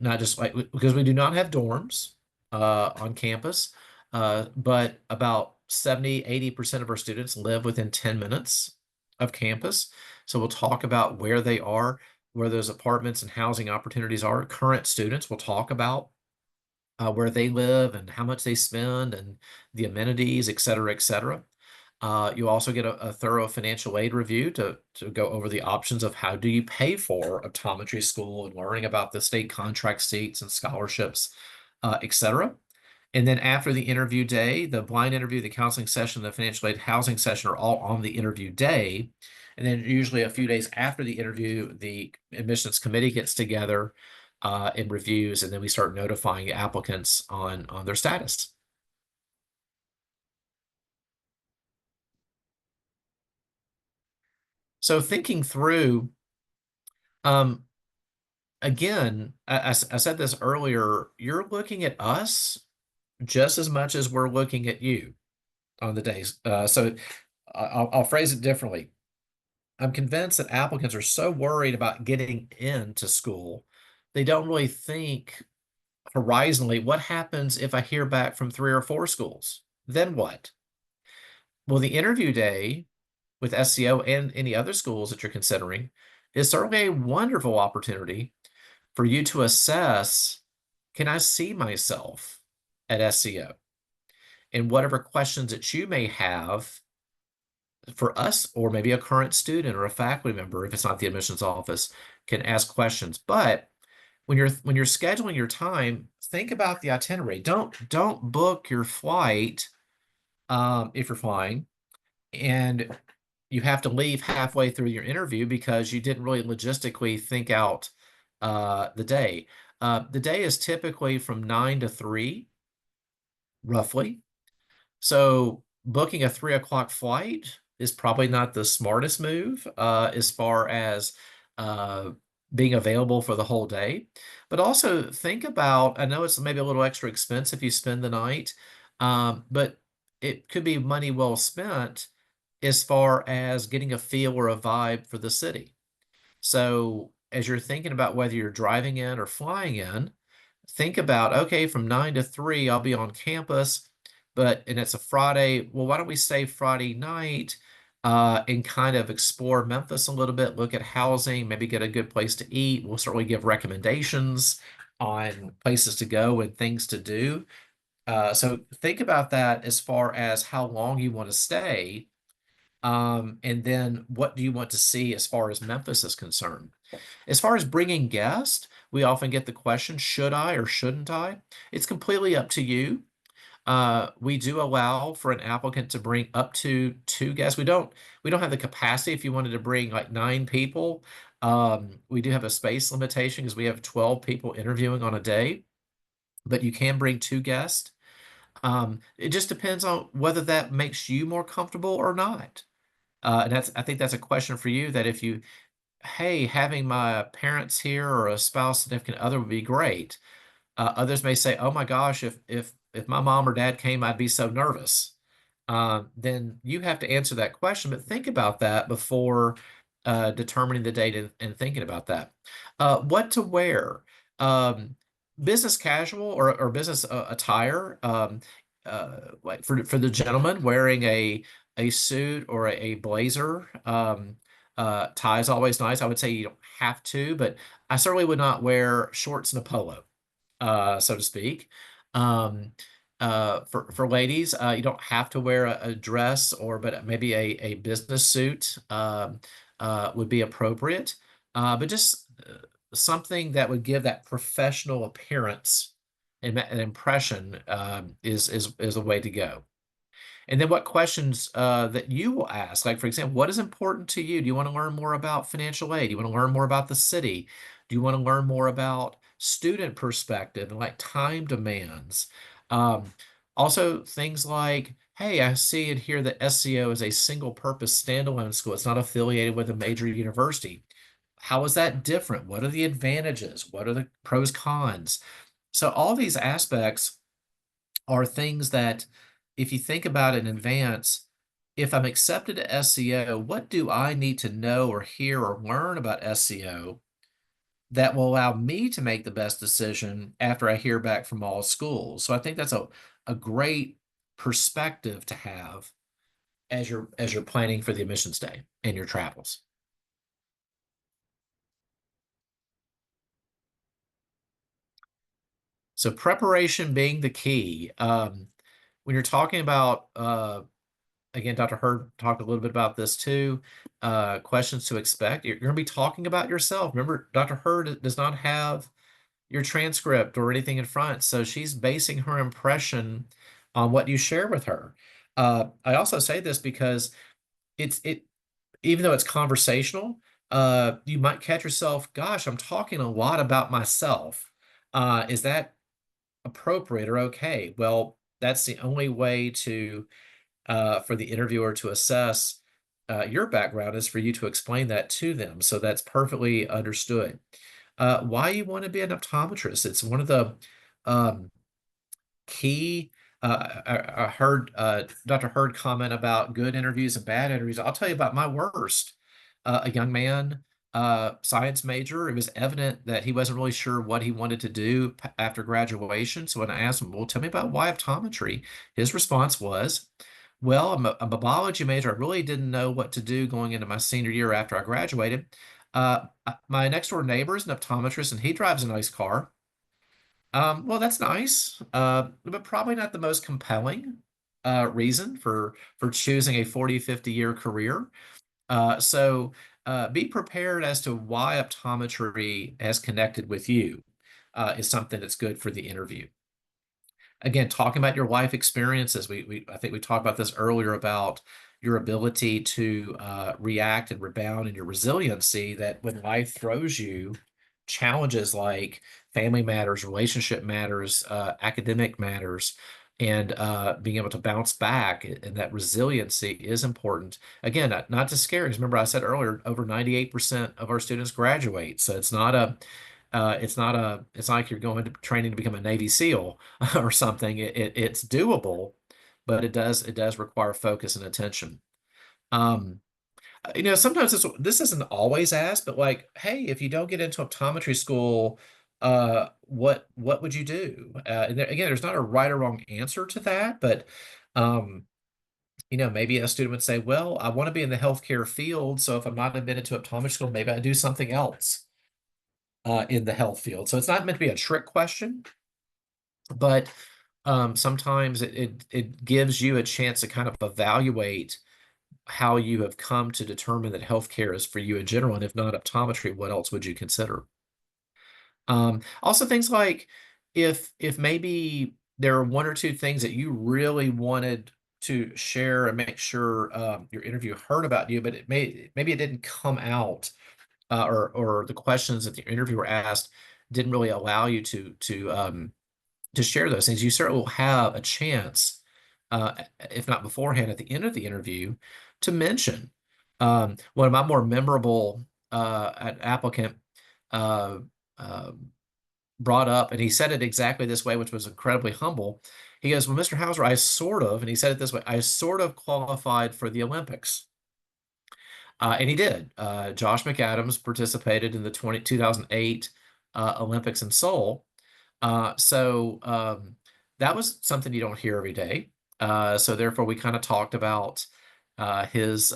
not just like because we do not have dorms on campus, but about 70–80% of our students live within 10 minutes of campus. So we'll talk about where they are, where those apartments and housing opportunities are. Current students will talk about where they live and how much they spend and the amenities, et cetera, et cetera. You also get a thorough financial aid review to go over the options of how do you pay for optometry school and learning about the state contract seats and scholarships, et cetera. And then after the interview day, the blind interview, the counseling session, the financial aid housing session are all on the interview day. And then usually a few days after the interview, the admissions committee gets together and reviews, and then we start notifying applicants on their status. So thinking through, again, I said this earlier, you're looking at us just as much as we're looking at you on the days. So I'll phrase it differently. I'm convinced that applicants are so worried about getting into school, they don't really think horizontally, what happens if I hear back from 3 or 4 schools? Then what? Well, the interview day with SCO and any other schools that you're considering is certainly a wonderful opportunity for you to assess, can I see myself at SCO? And whatever questions that you may have for us, or maybe a current student or a faculty member, if it's not the admissions office, can ask questions. But when you're scheduling your time, think about the itinerary. Don't book your flight if you're flying and you have to leave halfway through your interview because you didn't really logistically think out the day. The day is typically from 9 to 3, roughly. So booking a 3 o'clock flight is probably not the smartest move as far as uh, being available for the whole day. But also think about, I know it's maybe a little extra expense if you spend the night, but it could be money well spent as far as getting a feel or a vibe for the city. So as you're thinking about whether you're driving in or flying in, think about, okay, from 9 to 3, I'll be on campus, and it's a Friday. Well, why don't we stay Friday night and kind of explore Memphis a little bit, look at housing, maybe get a good place to eat. We'll certainly give recommendations on places to go and things to do. So think about that as far as how long you want to stay. And then what do you want to see as far as Memphis is concerned? As far as bringing guests, we often get the question, should I or shouldn't I? It's completely up to you. We do allow for an applicant to bring up to 2 guests. We don't have the capacity if you wanted to bring like 9 people. We do have a space limitation because we have 12 people interviewing on a day, but you can bring 2 guests. It just depends on whether that makes you more comfortable or not. And I think that's a question for you that if you, hey, having my parents here or a spouse, significant other would be great. Others may say, "Oh my gosh, if my mom or dad came, I'd be so nervous." Then you have to answer that question, but think about that before determining the date and thinking about that. What to wear? Um, Business casual or business attire. Like for the gentleman wearing a suit or a blazer. Tie is always nice. I would say you don't have to, but I certainly would not wear shorts and a polo, so to speak. Um, for ladies, you don't have to wear a dress but maybe a business suit would be appropriate. But just something that would give that professional appearance and an impression is a way to go. And then what questions that you will ask? Like, for example, what is important to you? Do you want to learn more about financial aid? Do you want to learn more about the city? Do you want to learn more about student perspective and like time demands? Um, Also, things like, hey, I see and hear that SCO is a single purpose standalone school. It's not affiliated with a major university. How is that different? What are the advantages? What are the pros, cons? So, all these aspects are things that, if you think about it in advance, if I'm accepted to SEO, what do I need to know or hear or learn about SEO that will allow me to make the best decision after I hear back from all schools? So I think that's a great perspective to have as you're planning for the admissions day and your travels. So preparation being the key. When you're talking about again, Dr. Hurd talked a little bit about this too. Questions to expect. You're going to be talking about yourself. Remember, Dr. Hurd does not have your transcript or anything in front, so she's basing her impression on what you share with her. I also say this because it even though it's conversational, you might catch yourself, gosh, I'm talking a lot about myself. Is that appropriate or okay? Well, that's the only way to for the interviewer to assess your background is for you to explain that to them. So that's perfectly understood. Why you want to be an optometrist? It's one of the um, key. I heard Dr. Hurd comment about good interviews and bad interviews. I'll tell you about my worst. A young man, science major. It was evident that he wasn't really sure what he wanted to do after graduation. So when I asked him, "Well, tell me about why optometry," his response was, "Well, I'm a biology major. I really didn't know what to do going into my senior year after I graduated. My next door neighbor is an optometrist, and he drives a nice car." Well, that's nice, but probably not the most compelling reason for choosing a 40, 50-year career. So be prepared as to why optometry has connected with you is something that's good for the interview. Again, talking about your life experiences, I think we talked about this earlier about your ability to react and rebound and your resiliency that when life throws you challenges like family matters, relationship matters, academic matters, and being able to bounce back and that resiliency is important. Again, not to scare, because remember I said earlier, over 98% of our students graduate. So it's not like you're going to training to become a Navy SEAL or something. It's doable, but it does require focus and attention. Um, Sometimes this isn't always asked, but like, hey, if you don't get into optometry school, what would you do? And again, there's not a right or wrong answer to that, but um, maybe a student would say, well, I want to be in the healthcare field, so if I'm not admitted to optometry school, maybe I do something else in the health field. So it's not meant to be a trick question, but sometimes it gives you a chance to kind of evaluate how you have come to determine that healthcare is for you in general, and if not optometry, what else would you consider? Also things like if maybe there are one or two things that you really wanted to share and make sure your interview heard about you, but maybe it didn't come out, or the questions that the interviewer asked didn't really allow you to share those things. You certainly will have a chance, if not beforehand, at the end of the interview, to mention one of my more memorable applicant uh, uh, brought up, and he said it exactly this way, which was incredibly humble. He goes, "Well, Mr. Hauser, and he said it this way, I sort of qualified for the Olympics." And he did. Josh McAdams participated in the 2008 Olympics in Seoul. So that was something you don't hear every day. So therefore, we kind of talked about his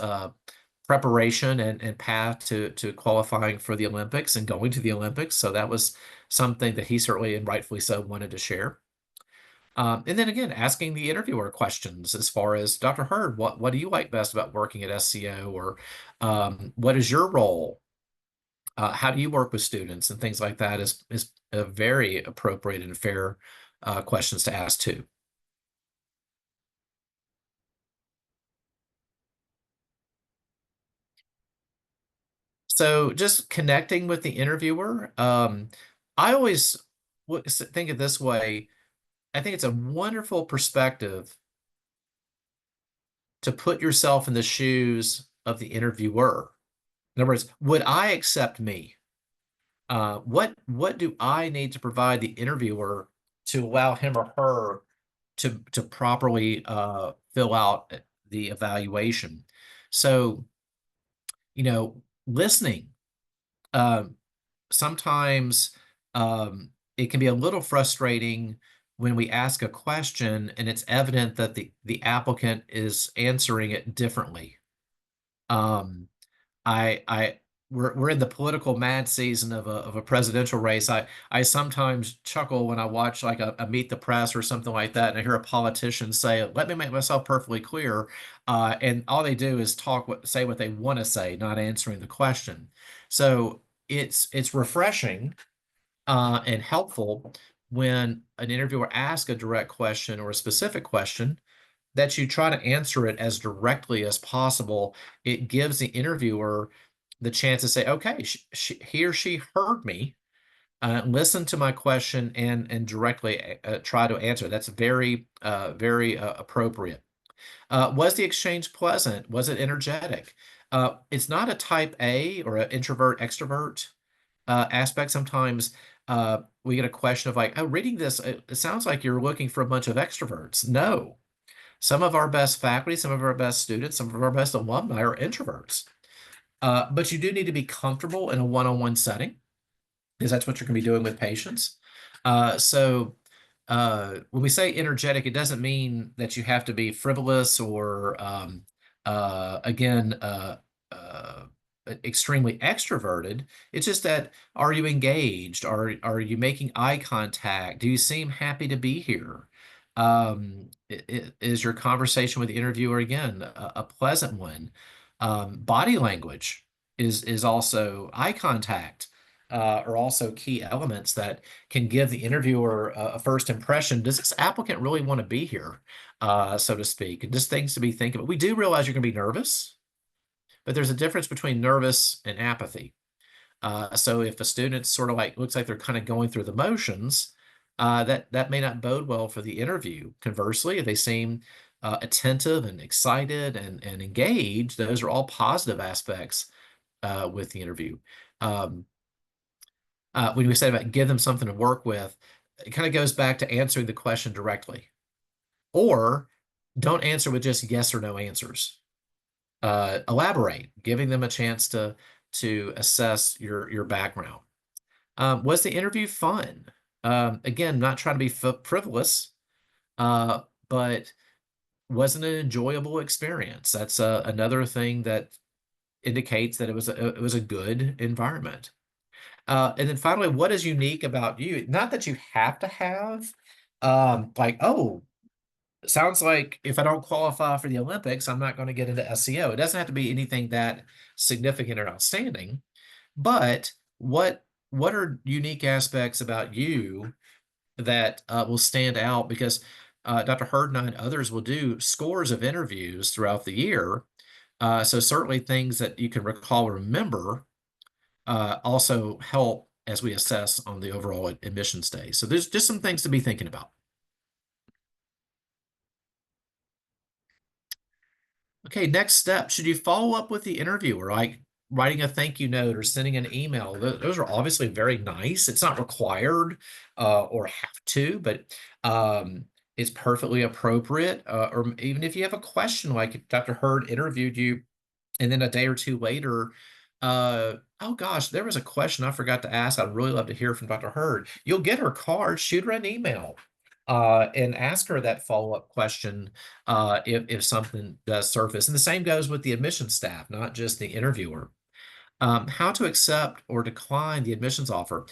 preparation and path to qualifying for the Olympics and going to the Olympics. So that was something that he certainly, and rightfully so, wanted to share. And then again, asking the interviewer questions as far as, Dr. Hurd, what do you like best about working at SCO? Or what is your role? How do you work with students and things like that is a very appropriate and fair questions to ask too. So just connecting with the interviewer, I always think of this way. I think it's a wonderful perspective to put yourself in the shoes of the interviewer. In other words, would I accept me? What do I need to provide the interviewer to allow him or her to properly fill out the evaluation? So, listening. Um, Sometimes it can be a little frustrating when we ask a question and it's evident that the applicant is answering it differently. Um, I we're in the political mad season of a presidential race. I sometimes chuckle when I watch like a Meet the Press or something like that, and I hear a politician say, "Let me make myself perfectly clear," and all they do is say what they want to say, not answering the question. So it's refreshing and helpful when an interviewer asks a direct question or a specific question that you try to answer it as directly as possible. It gives the interviewer the chance to say, okay, he or she heard me, listen to my question, and directly try to answer. That's very appropriate. Was the exchange pleasant? Was it energetic? It's not a type A or an introvert extrovert aspect. Sometimes we get a question of like, oh, reading this, it sounds like you're looking for a bunch of extroverts. No, some of our best faculty, some of our best students, some of our best alumni are introverts. But you do need to be comfortable in a one-on-one setting because that's what you're going to be doing with patients. So when we say energetic, it doesn't mean that you have to be frivolous or, again, uh, extremely extroverted. It's just that, are you engaged? Are you making eye contact? Do you seem happy to be here? Is your conversation with the interviewer again a pleasant one? Body language is also eye contact. Are also key elements that can give the interviewer a first impression. Does this applicant really want to be here, so to speak? And just things to be thinking about. We do realize you're going to be nervous, but there's a difference between nervous and apathy. So if a student sort of like looks like they're kind of going through the motions, that may not bode well for the interview. Conversely, if they seem attentive and excited and engaged, those are all positive aspects with the interview. When we say about give them something to work with, it kind of goes back to answering the question directly, or don't answer with just yes or no answers. Elaborate, giving them a chance to assess your background. Was the interview fun? Again, not trying to be frivolous, but wasn't an enjoyable experience. That's another thing that indicates that it was a good environment. And then finally, what is unique about you? Not that you have to have, like, oh, sounds like if I don't qualify for the Olympics, I'm not going to get into SCO. It doesn't have to be anything that significant or outstanding, but what are unique aspects about you that will stand out because Dr. Hurd and I and others will do scores of interviews throughout the year. So certainly things that you can recall or remember also help as we assess on the overall admissions day. So there's just some things to be thinking about. Okay, next step. Should you follow up with the interviewer, like writing a thank you note or sending an email? Those are obviously very nice. It's not required or have to, but it's perfectly appropriate. Or even if you have a question, like if Dr. Hurd interviewed you and then a day or two later, oh gosh, there was a question I forgot to ask. I'd really love to hear from Dr. Hurd. You'll get her card, shoot her an email, and ask her that follow-up question if something does surface. And the same goes with the admissions staff, not just the interviewer. How to accept or decline the admissions offer.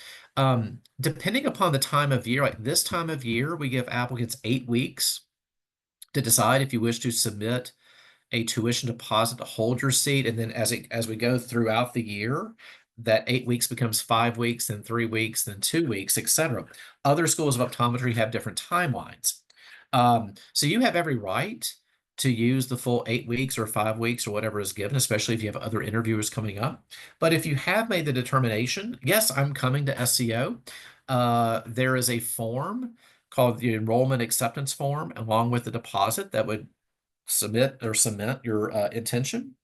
Depending upon the time of year, like this time of year, we give applicants 8 weeks to decide if you wish to submit a tuition deposit to hold your seat, and then as we go throughout the year, that 8 weeks becomes 5 weeks, then 3 weeks, then 2 weeks, etc. Other schools of optometry have different timelines. So you have every right to use the full 8 weeks or 5 weeks or whatever is given, especially if you have other interviewers coming up. But if you have made the determination, yes, I'm coming to SCO, there is a form called the enrollment acceptance form, along with the deposit that would submit or cement your intention.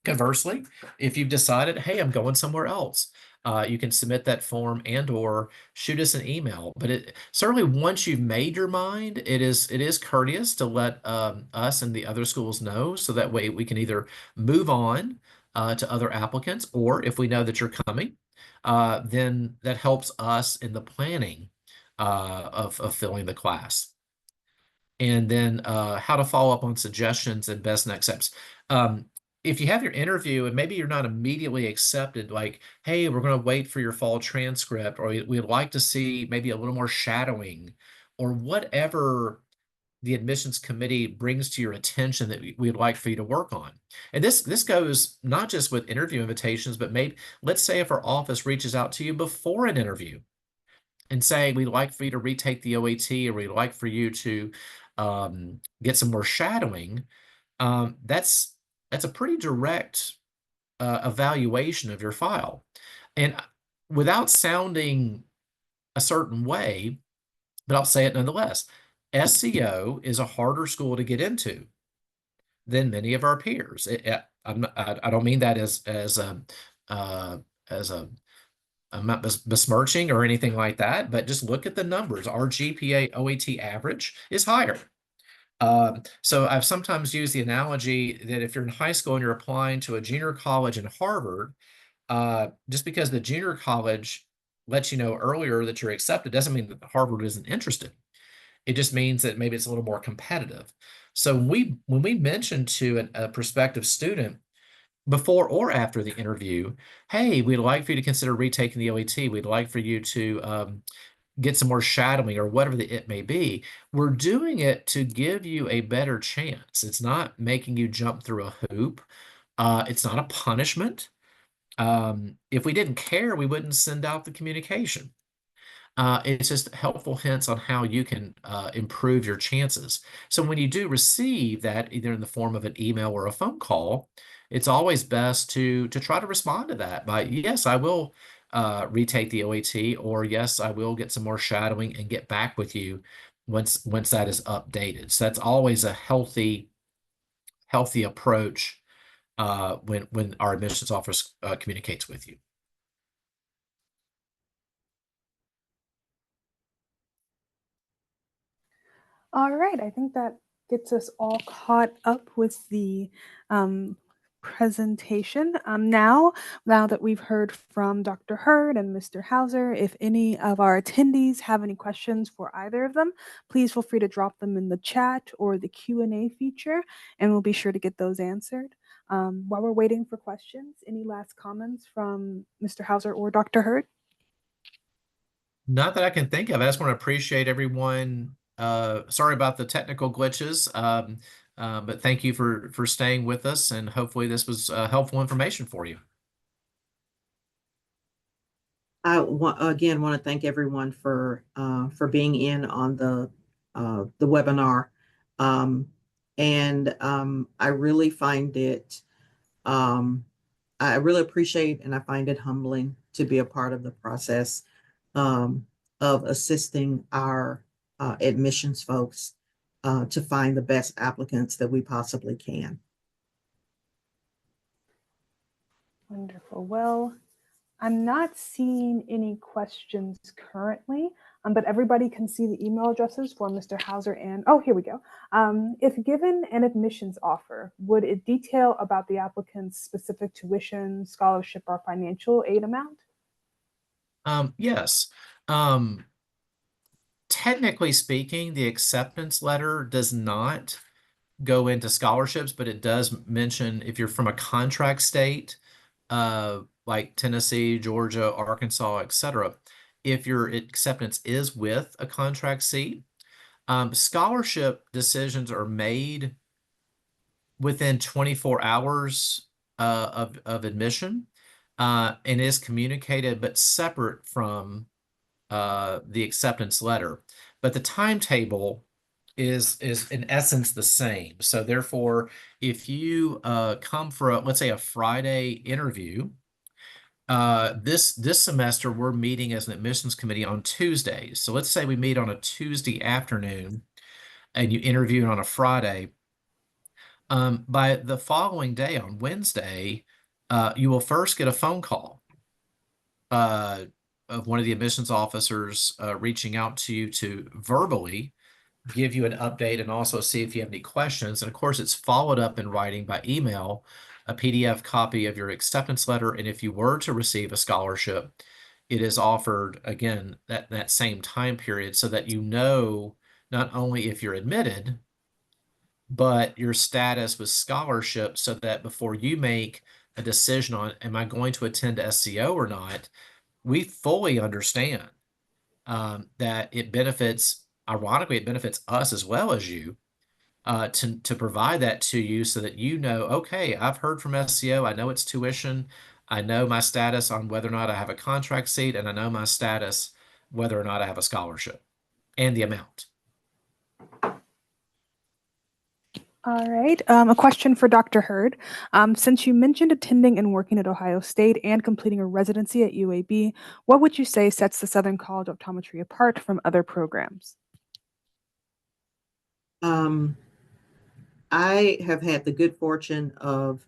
Conversely, if you've decided, hey, I'm going somewhere else, you can submit that form and or shoot us an email. But it certainly once you've made your mind, it is courteous to let us and the other schools know, so that way we can either move on to other applicants, or if we know that you're coming, then that helps us in the planning of filling the class. And then how to follow up on suggestions and best next steps. If you have your interview and maybe you're not immediately accepted, like, hey, we're going to wait for your fall transcript, or we'd like to see maybe a little more shadowing, or whatever the admissions committee brings to your attention that we'd like for you to work on. And this goes not just with interview invitations, but maybe let's say if our office reaches out to you before an interview and say, we'd like for you to retake the OAT, or we'd like for you to get some more shadowing. That's a pretty direct evaluation of your file. And without sounding a certain way, but I'll say it nonetheless, SCO is a harder school to get into than many of our peers. I don't mean that uh, as a I'm not besmirching or anything like that, but just look at the numbers. Our GPA OAT average is higher. So I've sometimes used the analogy that if you're in high school and you're applying to a junior college in Harvard, just because the junior college lets you know earlier that you're accepted doesn't mean that Harvard isn't interested. It just means that maybe it's a little more competitive. So when we mention to a prospective student before or after the interview, hey, we'd like for you to consider retaking the OET. We'd like for you to get some more shadowing or whatever it may be. We're doing it to give you a better chance. It's not making you jump through a hoop. It's not a punishment. If we didn't care, we wouldn't send out the communication. It's just helpful hints on how you can improve your chances. So when you do receive that, either in the form of an email or a phone call, it's always best to try to respond to that by, yes, I will retake the OAT, or yes, I will get some more shadowing and get back with you once that is updated. So that's always a healthy approach when our admissions office communicates with you. All right, I think that gets us all caught up with the presentation. Now that we've heard from Dr. Hurd and Mr. Hauser, if any of our attendees have any questions for either of them, please feel free to drop them in the chat or the Q&A feature, and we'll be sure to get those answered. While we're waiting for questions, any last comments from Mr. Hauser or Dr. Hurd? Not that I can think of. I just want to appreciate everyone. Sorry about the technical glitches, but thank you for staying with us, and hopefully this was helpful information for you. Again want to thank everyone for being in on the webinar, um, and I really find it um, I really appreciate and I find it humbling to be a part of the process um, of assisting our admissions folks to find the best applicants that we possibly can. Wonderful. Well, I'm not seeing any questions currently, but everybody can see the email addresses for Mr. Hauser and, oh, here we go. If given an admissions offer, would it detail about the applicant's specific tuition, scholarship, or financial aid amount? Yes. Um, Technically speaking, the acceptance letter does not go into scholarships, but it does mention if you're from a contract state, like Tennessee, Georgia, Arkansas, etc. If your acceptance is with a contract seat, scholarship decisions are made within 24 hours of admission, and is communicated but separate from the acceptance letter. But the timetable is in essence the same. So therefore, if you come for let's say a Friday interview, this semester we're meeting as an admissions committee on Tuesdays. So let's say we meet on a Tuesday afternoon and you interview on a Friday. By the following day on Wednesday, you will first get a phone call uh, of one of the admissions officers reaching out to you to verbally give you an update and also see if you have any questions. And of course, it's followed up in writing by email, a PDF copy of your acceptance letter. And if you were to receive a scholarship, it is offered again that same time period so that you know not only if you're admitted, but your status with scholarship so that before you make a decision on, am I going to attend SCO or not, we fully understand that it benefits, ironically, it benefits us as well as you to provide that to you so that you know, okay, I've heard from SCO, I know it's tuition, I know my status on whether or not I have a contract seat, and I know my status whether or not I have a scholarship and the amount. All right. A question for Dr. Hurd. Since you mentioned attending and working at Ohio State and completing a residency at UAB, what would you say sets the Southern College of Optometry apart from other programs? Um, I have had the good fortune of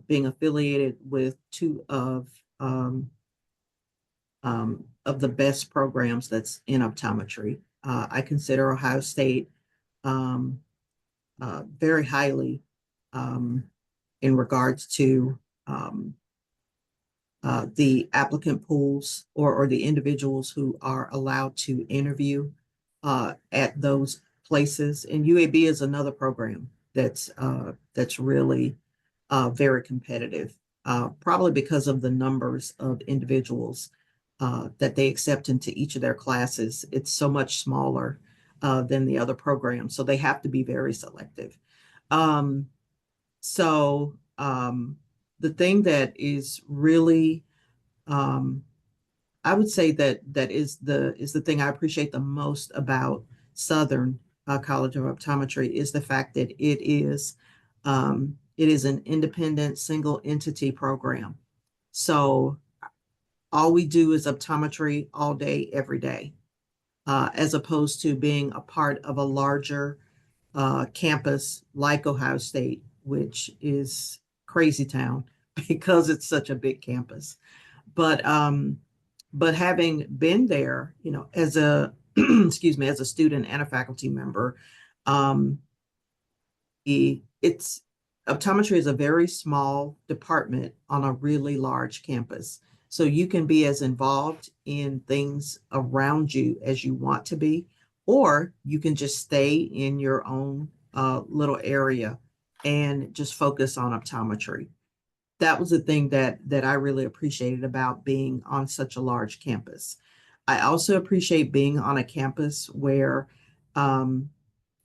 being affiliated with two of the best programs that's in optometry. I consider Ohio State um, very highly um, in regards to the applicant pools or the individuals who are allowed to interview at those places. And UAB is another program that's really very competitive, probably because of the numbers of individuals that they accept into each of their classes. It's so much smaller than the other programs, so they have to be very selective. Um, so the thing that is really um, I would say that is the thing I appreciate the most about Southern College of Optometry is the fact that it is an independent single entity program. So all we do is optometry all day, every day, as opposed to being a part of a larger campus like Ohio State, which is crazy town because it's such a big campus. But having been there, as a excuse me, as a student and a faculty member, um, it's optometry is a very small department on a really large campus. So you can be as involved in things around you as you want to be, or you can just stay in your own little area and just focus on optometry. That was the thing that I really appreciated about being on such a large campus. I also appreciate being on a campus um,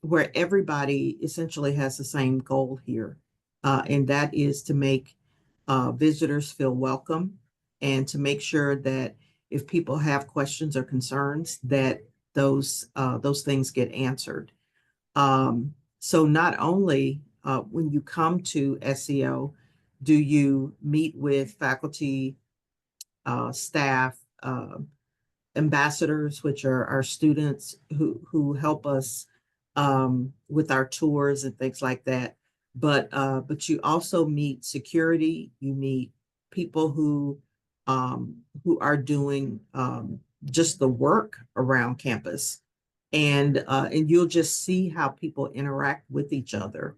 where everybody essentially has the same goal here, and that is to make visitors feel welcome and to make sure that if people have questions or concerns, that those things get answered. So not only when you come to SEO, do you meet with faculty, staff, ambassadors, which are our students who help us with our tours and things like that. But you also meet security. You meet people who are doing just the work around campus, and you'll just see how people interact with each other.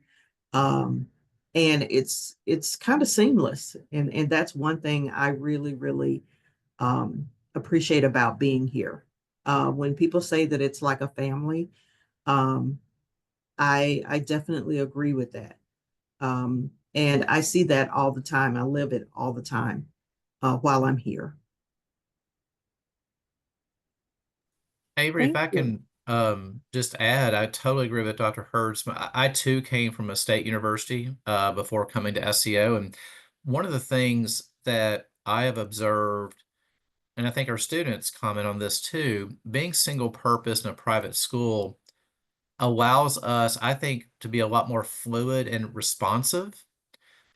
Um, and it's kind of seamless, and that's one thing I really um, appreciate about being here. When people say that it's like a family, um, I definitely agree with that. And I see that all the time. I live it all the time while I'm here. Avery, if Thank I you. can just add, I totally agree with Dr. Hertz. I too came from a state university before coming to SCO. And one of the things that I have observed, and I think our students comment on this too, being single purpose in a private school allows us, I think, to be a lot more fluid and responsive.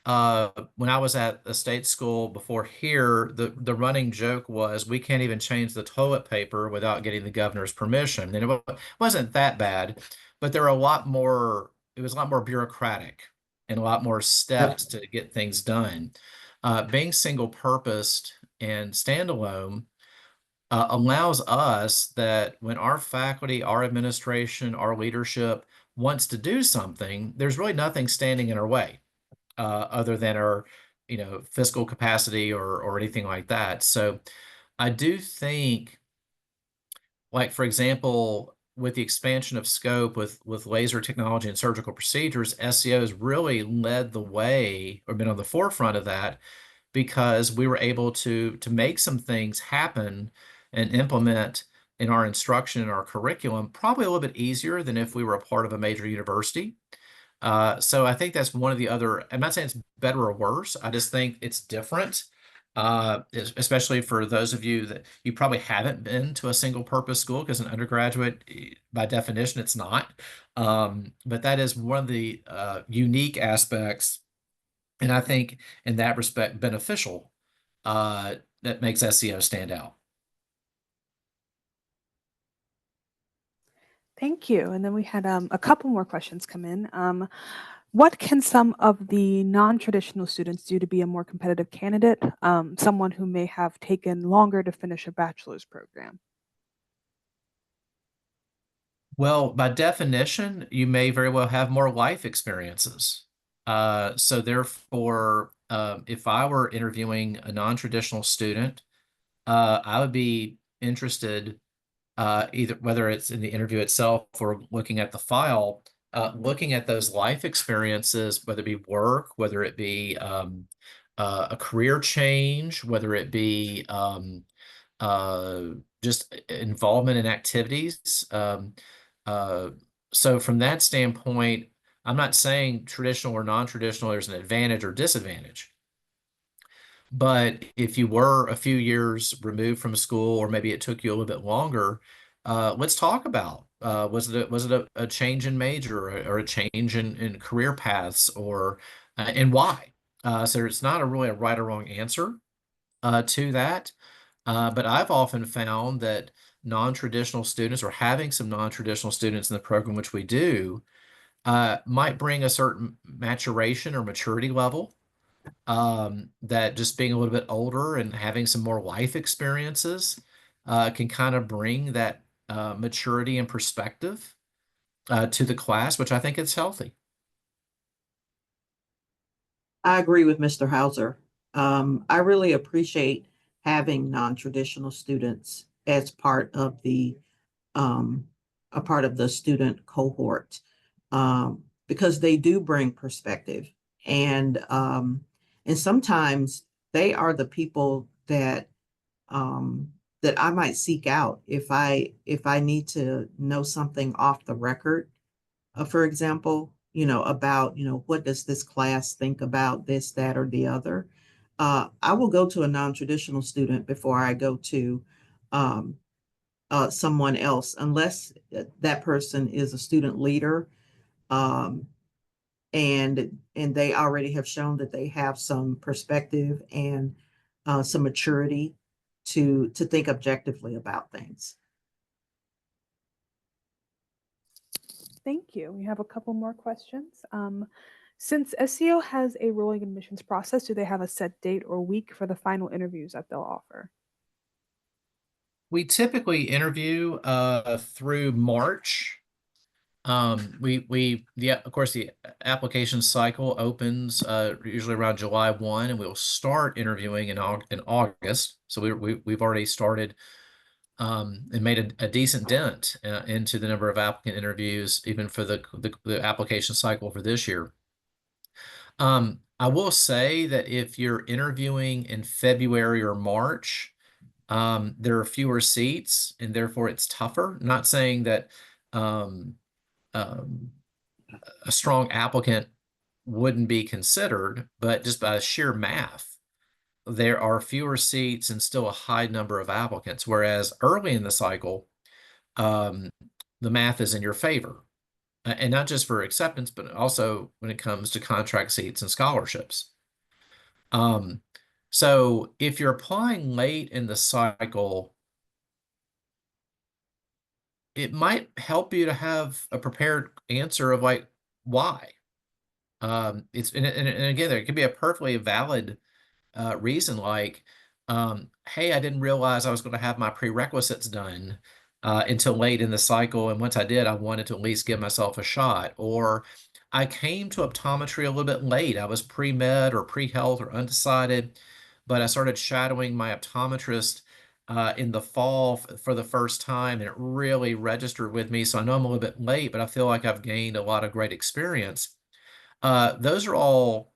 When I was at a state school before here, the running joke was we can't even change the toilet paper without getting the governor's permission. And wasn't that bad, but there are a lot more, it was a lot more bureaucratic and a lot more Yep. steps to get things done. Being single purposed and standalone allows us that when our faculty, our administration, our leadership wants to do something, there's really nothing standing in our way other than our, fiscal capacity or anything like that. So I do think, like for example, with the expansion of scope with laser technology and surgical procedures, SEO has really led the way or been on the forefront of that because we were able to make some things happen and implement in our instruction and our curriculum probably a little bit easier than if we were a part of a major university. So I think that's one of the other, I'm not saying it's better or worse. I just think it's different. Especially for those of you that you probably haven't been to a single purpose school because an undergraduate, by definition, it's not. But that is one of the unique aspects, and I think in that respect, beneficial that makes SEO stand out. Thank you. And then we had a couple more questions come in. What can some of the non-traditional students do to be a more competitive candidate? Someone who may have taken longer to finish a bachelor's program. Well, by definition, you may very well have more life experiences. So therefore, if I were interviewing a non-traditional student, I would be interested, either whether it's in the interview itself or looking at the file, looking at those life experiences, whether it be work, whether it be a career change, whether it be uh, just involvement in activities. Uh, so from that standpoint, I'm not saying traditional or non-traditional, there's an advantage or disadvantage. But if you were a few years removed from school, or maybe it took you a little bit longer, let's talk about was it a change in major or a change in career paths or and why? So it's not really a right or wrong answer to that. But I've often found that non-traditional students or having some non-traditional students in the program, which we do, might bring a certain maturation or maturity level that just being a little bit older and having some more life experiences can kind of bring that maturity and perspective to the class, which I think is healthy. I agree with Mr. Hauser. I really appreciate having non-traditional students as part of um, a part of the student cohort, because they do bring perspective, and sometimes they are the people that I might seek out if I need to know something off the record, for example, about what does this class think about this, that, or the other. I will go to a non-traditional student before I go to um, someone else, unless that person is a student leader, um, and they already have shown that they have some perspective and some maturity to think objectively about things. Thank you. We have a couple more questions. Since SEO has a rolling admissions process, do they have a set date or week for the final interviews that they'll offer? We typically interview through March. Yeah, of course, the application cycle opens usually around July 1, and we'll start interviewing in August. So we've already started and made a decent dent into the number of applicant interviews, even for the application cycle for this year. I will say that if you're interviewing in February or March, there are fewer seats, and therefore it's tougher. Not saying that um, um, a strong applicant wouldn't be considered, but just by sheer math, there are fewer seats and still a high number of applicants. Whereas early in the cycle, um, the math is in your favor, and not just for acceptance, but also when it comes to contract seats and scholarships. Um, so if you're applying late in the cycle, it might help you to have a prepared answer of like why. It's and again, there could be a perfectly valid reason like, hey, I didn't realize I was going to have my prerequisites done until late in the cycle, and once I did, I wanted to at least give myself a shot. Or I came to optometry a little bit late. I was pre-med or pre-health or undecided, but I started shadowing my optometrist in the fall for the first time, and it really registered with me. So I know I'm a little bit late, but I feel like I've gained a lot of great experience. Those are all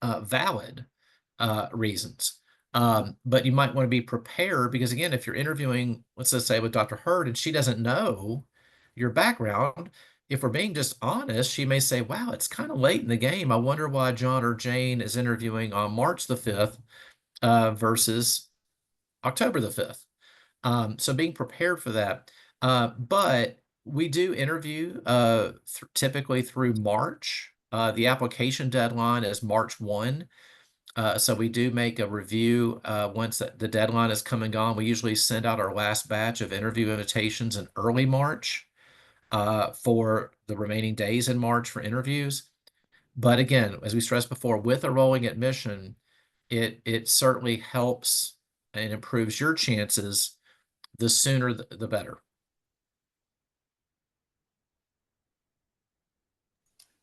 valid reasons. But you might want to be prepared because, again, if you're interviewing, let's just say with Dr. Hurd, and she doesn't know your background, if we're being just honest, she may say, wow, it's kind of late in the game. I wonder why John or Jane is interviewing on March the 5th versus October the 5th. So being prepared for that. But we do interview typically through March. The application deadline is March 1. So we do make a review once the deadline is come and gone. We usually send out our last batch of interview invitations in early March for the remaining days in March for interviews. But again, as we stressed before, with a rolling admission, it certainly helps and improves your chances. The sooner the better.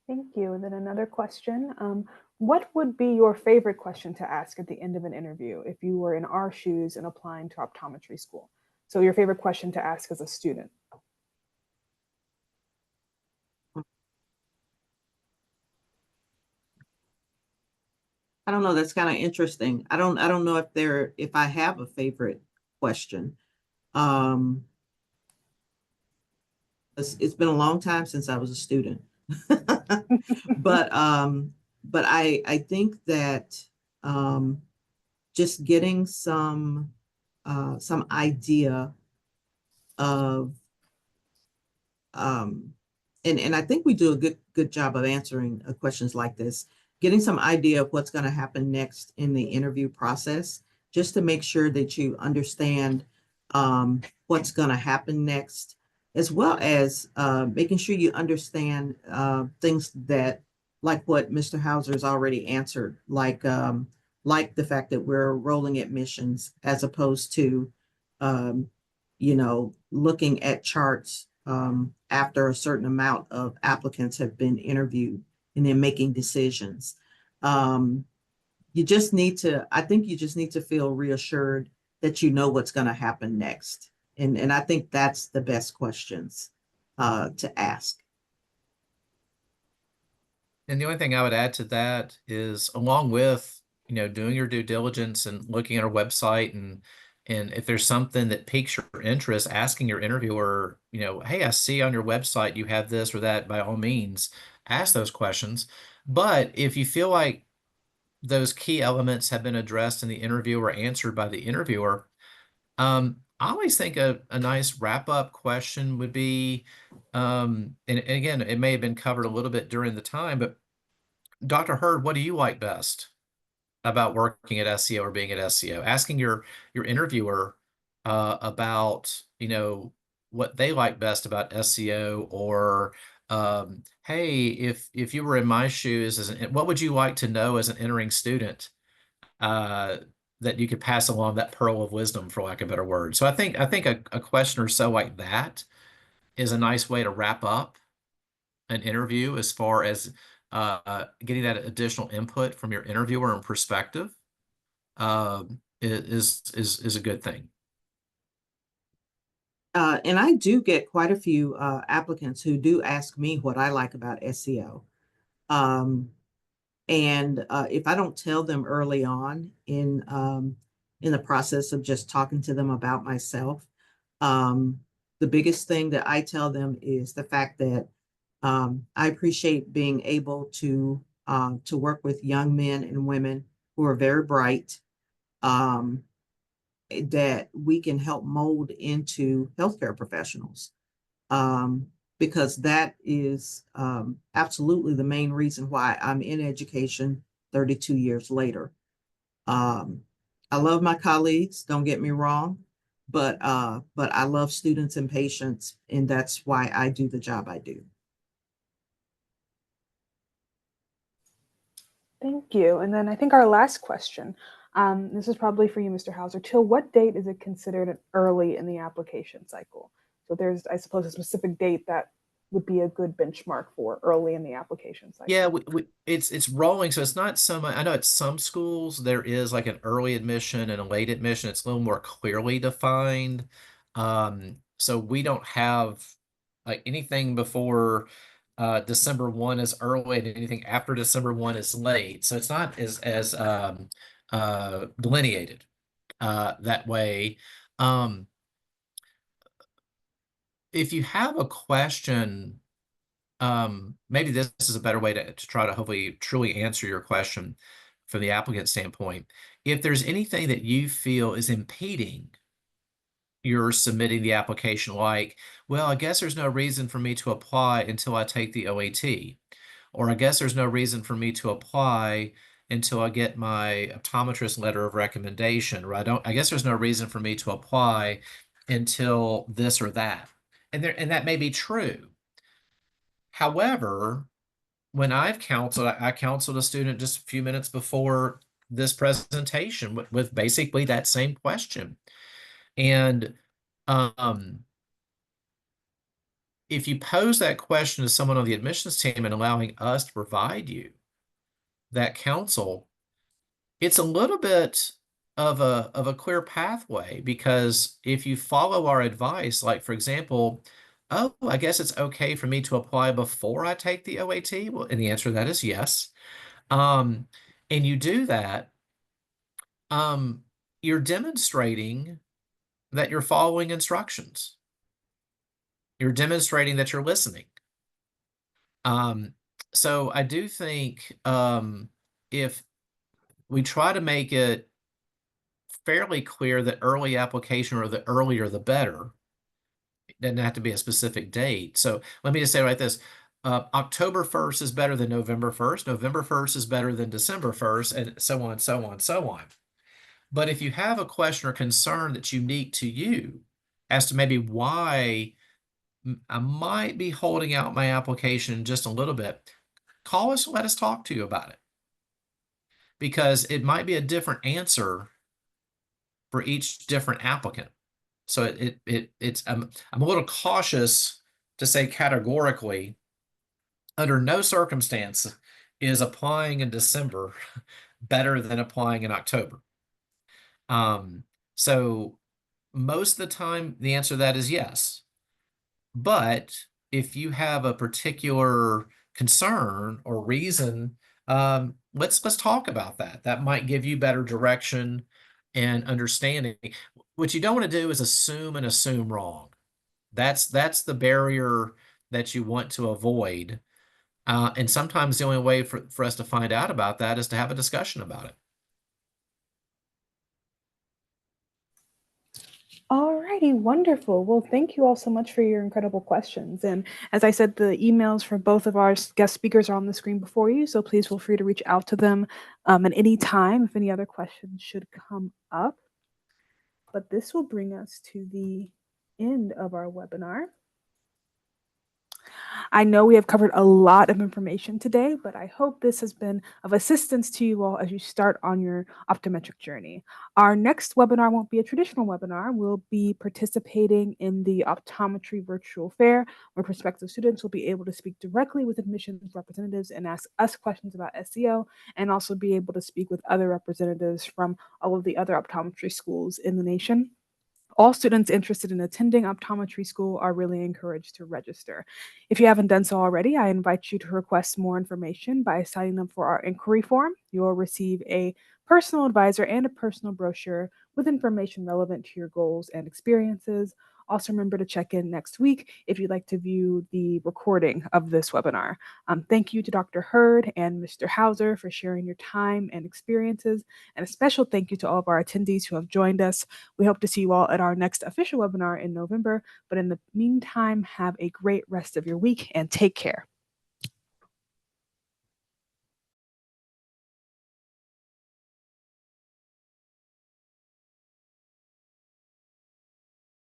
Thank you. And then another question. What would be your favorite question to ask at the end of an interview if you were in our shoes and applying to optometry school? So your favorite question to ask as a student? I don't know. That's kind of interesting. I don't know if I have a favorite question. Um, it's been a long time since I was a student. But I think that um, just getting some idea of um, and I think we do a good job of answering questions like this, getting some idea of what's going to happen next in the interview process, just to make sure that you understand what's going to happen next, as well as making sure you understand things that, like what Mr. Hauser has already answered, like the fact that we're rolling admissions as opposed to um, looking at charts after a certain amount of applicants have been interviewed and then making decisions. Um, I think you just need to feel reassured that you know what's going to happen next. And I think that's the best questions to ask. And the only thing I would add to that is, along with, doing your due diligence and looking at our website, and if there's something that piques your interest, asking your interviewer, hey, I see on your website you have this or that, by all means, ask those questions. But if you feel like those key elements have been addressed in the interview or answered by the interviewer, I always think a nice wrap-up question would be, and again, it may have been covered a little bit during the time, but Dr. Hurd, what do you like best about working at SCO or being at SCO? Asking your interviewer about, what they like best about SCO, or hey, if you were in my shoes what would you like to know as an entering student uh, that you could pass along that pearl of wisdom, for lack of a better word. So I think a question or so like that is a nice way to wrap up an interview as far as getting that additional input from your interviewer and perspective is a good thing. And I do get quite a few applicants who do ask me what I like about SEO. Um, and if I don't tell them early on in the process of just talking to them about myself, um, the biggest thing that I tell them is the fact that I appreciate being able to work with young men and women who are very bright, um, that we can help mold into healthcare professionals. Um, because that is absolutely the main reason why I'm in education 32 years later. Um, I love my colleagues, don't get me wrong, but I love students and patients, and that's why I do the job I do. Thank you. And then I think our last question, this is probably for you, Mr. Hauser. Till what date is it considered early in the application cycle? So there's, I suppose, a specific date that would be a good benchmark for early in the application Yeah, cycle. it's rolling, so it's not so much. I know at some schools there is like an early admission and a late admission. It's a little more clearly defined. So we don't have like anything before December 1 is early, and anything after December 1 is late. So it's not as delineated that way. Um, if you have a question, maybe this is a better way to try to hopefully truly answer your question from the applicant standpoint. If there's anything that you feel is impeding your submitting the application, like, well, I guess there's no reason for me to apply until I take the OAT, or I guess there's no reason for me to apply until I get my optometrist letter of recommendation, or I guess there's no reason for me to apply until this or that. And that may be true. However, when I've counseled, I counseled a student just a few minutes before this presentation with basically that same question. And um, if you pose that question to someone on the admissions team and allowing us to provide you that counsel, it's a little bit of a clear pathway, because if you follow our advice, like for example, oh, I guess it's okay for me to apply before I take the OAT. Well, and the answer to that is yes. Um, and you do that, um, you're demonstrating that you're following instructions. You're demonstrating that you're listening. Um, so I do think if we try to make it fairly clear that early application, or the earlier the better, it doesn't have to be a specific date. So let me just say like this. October 1st is better than November 1st. November 1st is better than December 1st, and so on, so on, so on. But if you have a question or concern that's unique to you as to maybe why I might be holding out my application just a little bit, call us and let us talk to you about it. Because it might be a different answer for each different applicant. So it's I'm a little cautious to say categorically, under no circumstance is applying in December better than applying in October. So most of the time, the answer to that is yes. But if you have a particular concern or reason, let's talk about that. That might give you better direction and understanding. What you don't want to do is assume and assume wrong. That's the barrier that you want to avoid. And sometimes the only way for us to find out about that is to have a discussion about it. Alrighty, wonderful. Well, thank you all so much for your incredible questions. And as I said, the emails for both of our guest speakers are on the screen before you, so please feel free to reach out to them at any time if any other questions should come up. But this will bring us to the end of our webinar. I know we have covered a lot of information today, but I hope this has been of assistance to you all as you start on your optometric journey. Our next webinar won't be a traditional webinar. We'll be participating in the optometry virtual fair, where prospective students will be able to speak directly with admissions representatives and ask us questions about SCO, and also be able to speak with other representatives from all of the other optometry schools in the nation. All students interested in attending optometry school are really encouraged to register. If you haven't done so already, I invite you to request more information by signing up for our inquiry form. You will receive a personal advisor and a personal brochure with information relevant to your goals and experiences. Also, remember to check in next week if you'd like to view the recording of this webinar. Thank you to Dr. Hurd and Mr. Hauser for sharing your time and experiences, and a special thank you to all of our attendees who have joined us. We hope to see you all at our next official webinar in November. But in the meantime, have a great rest of your week and take care.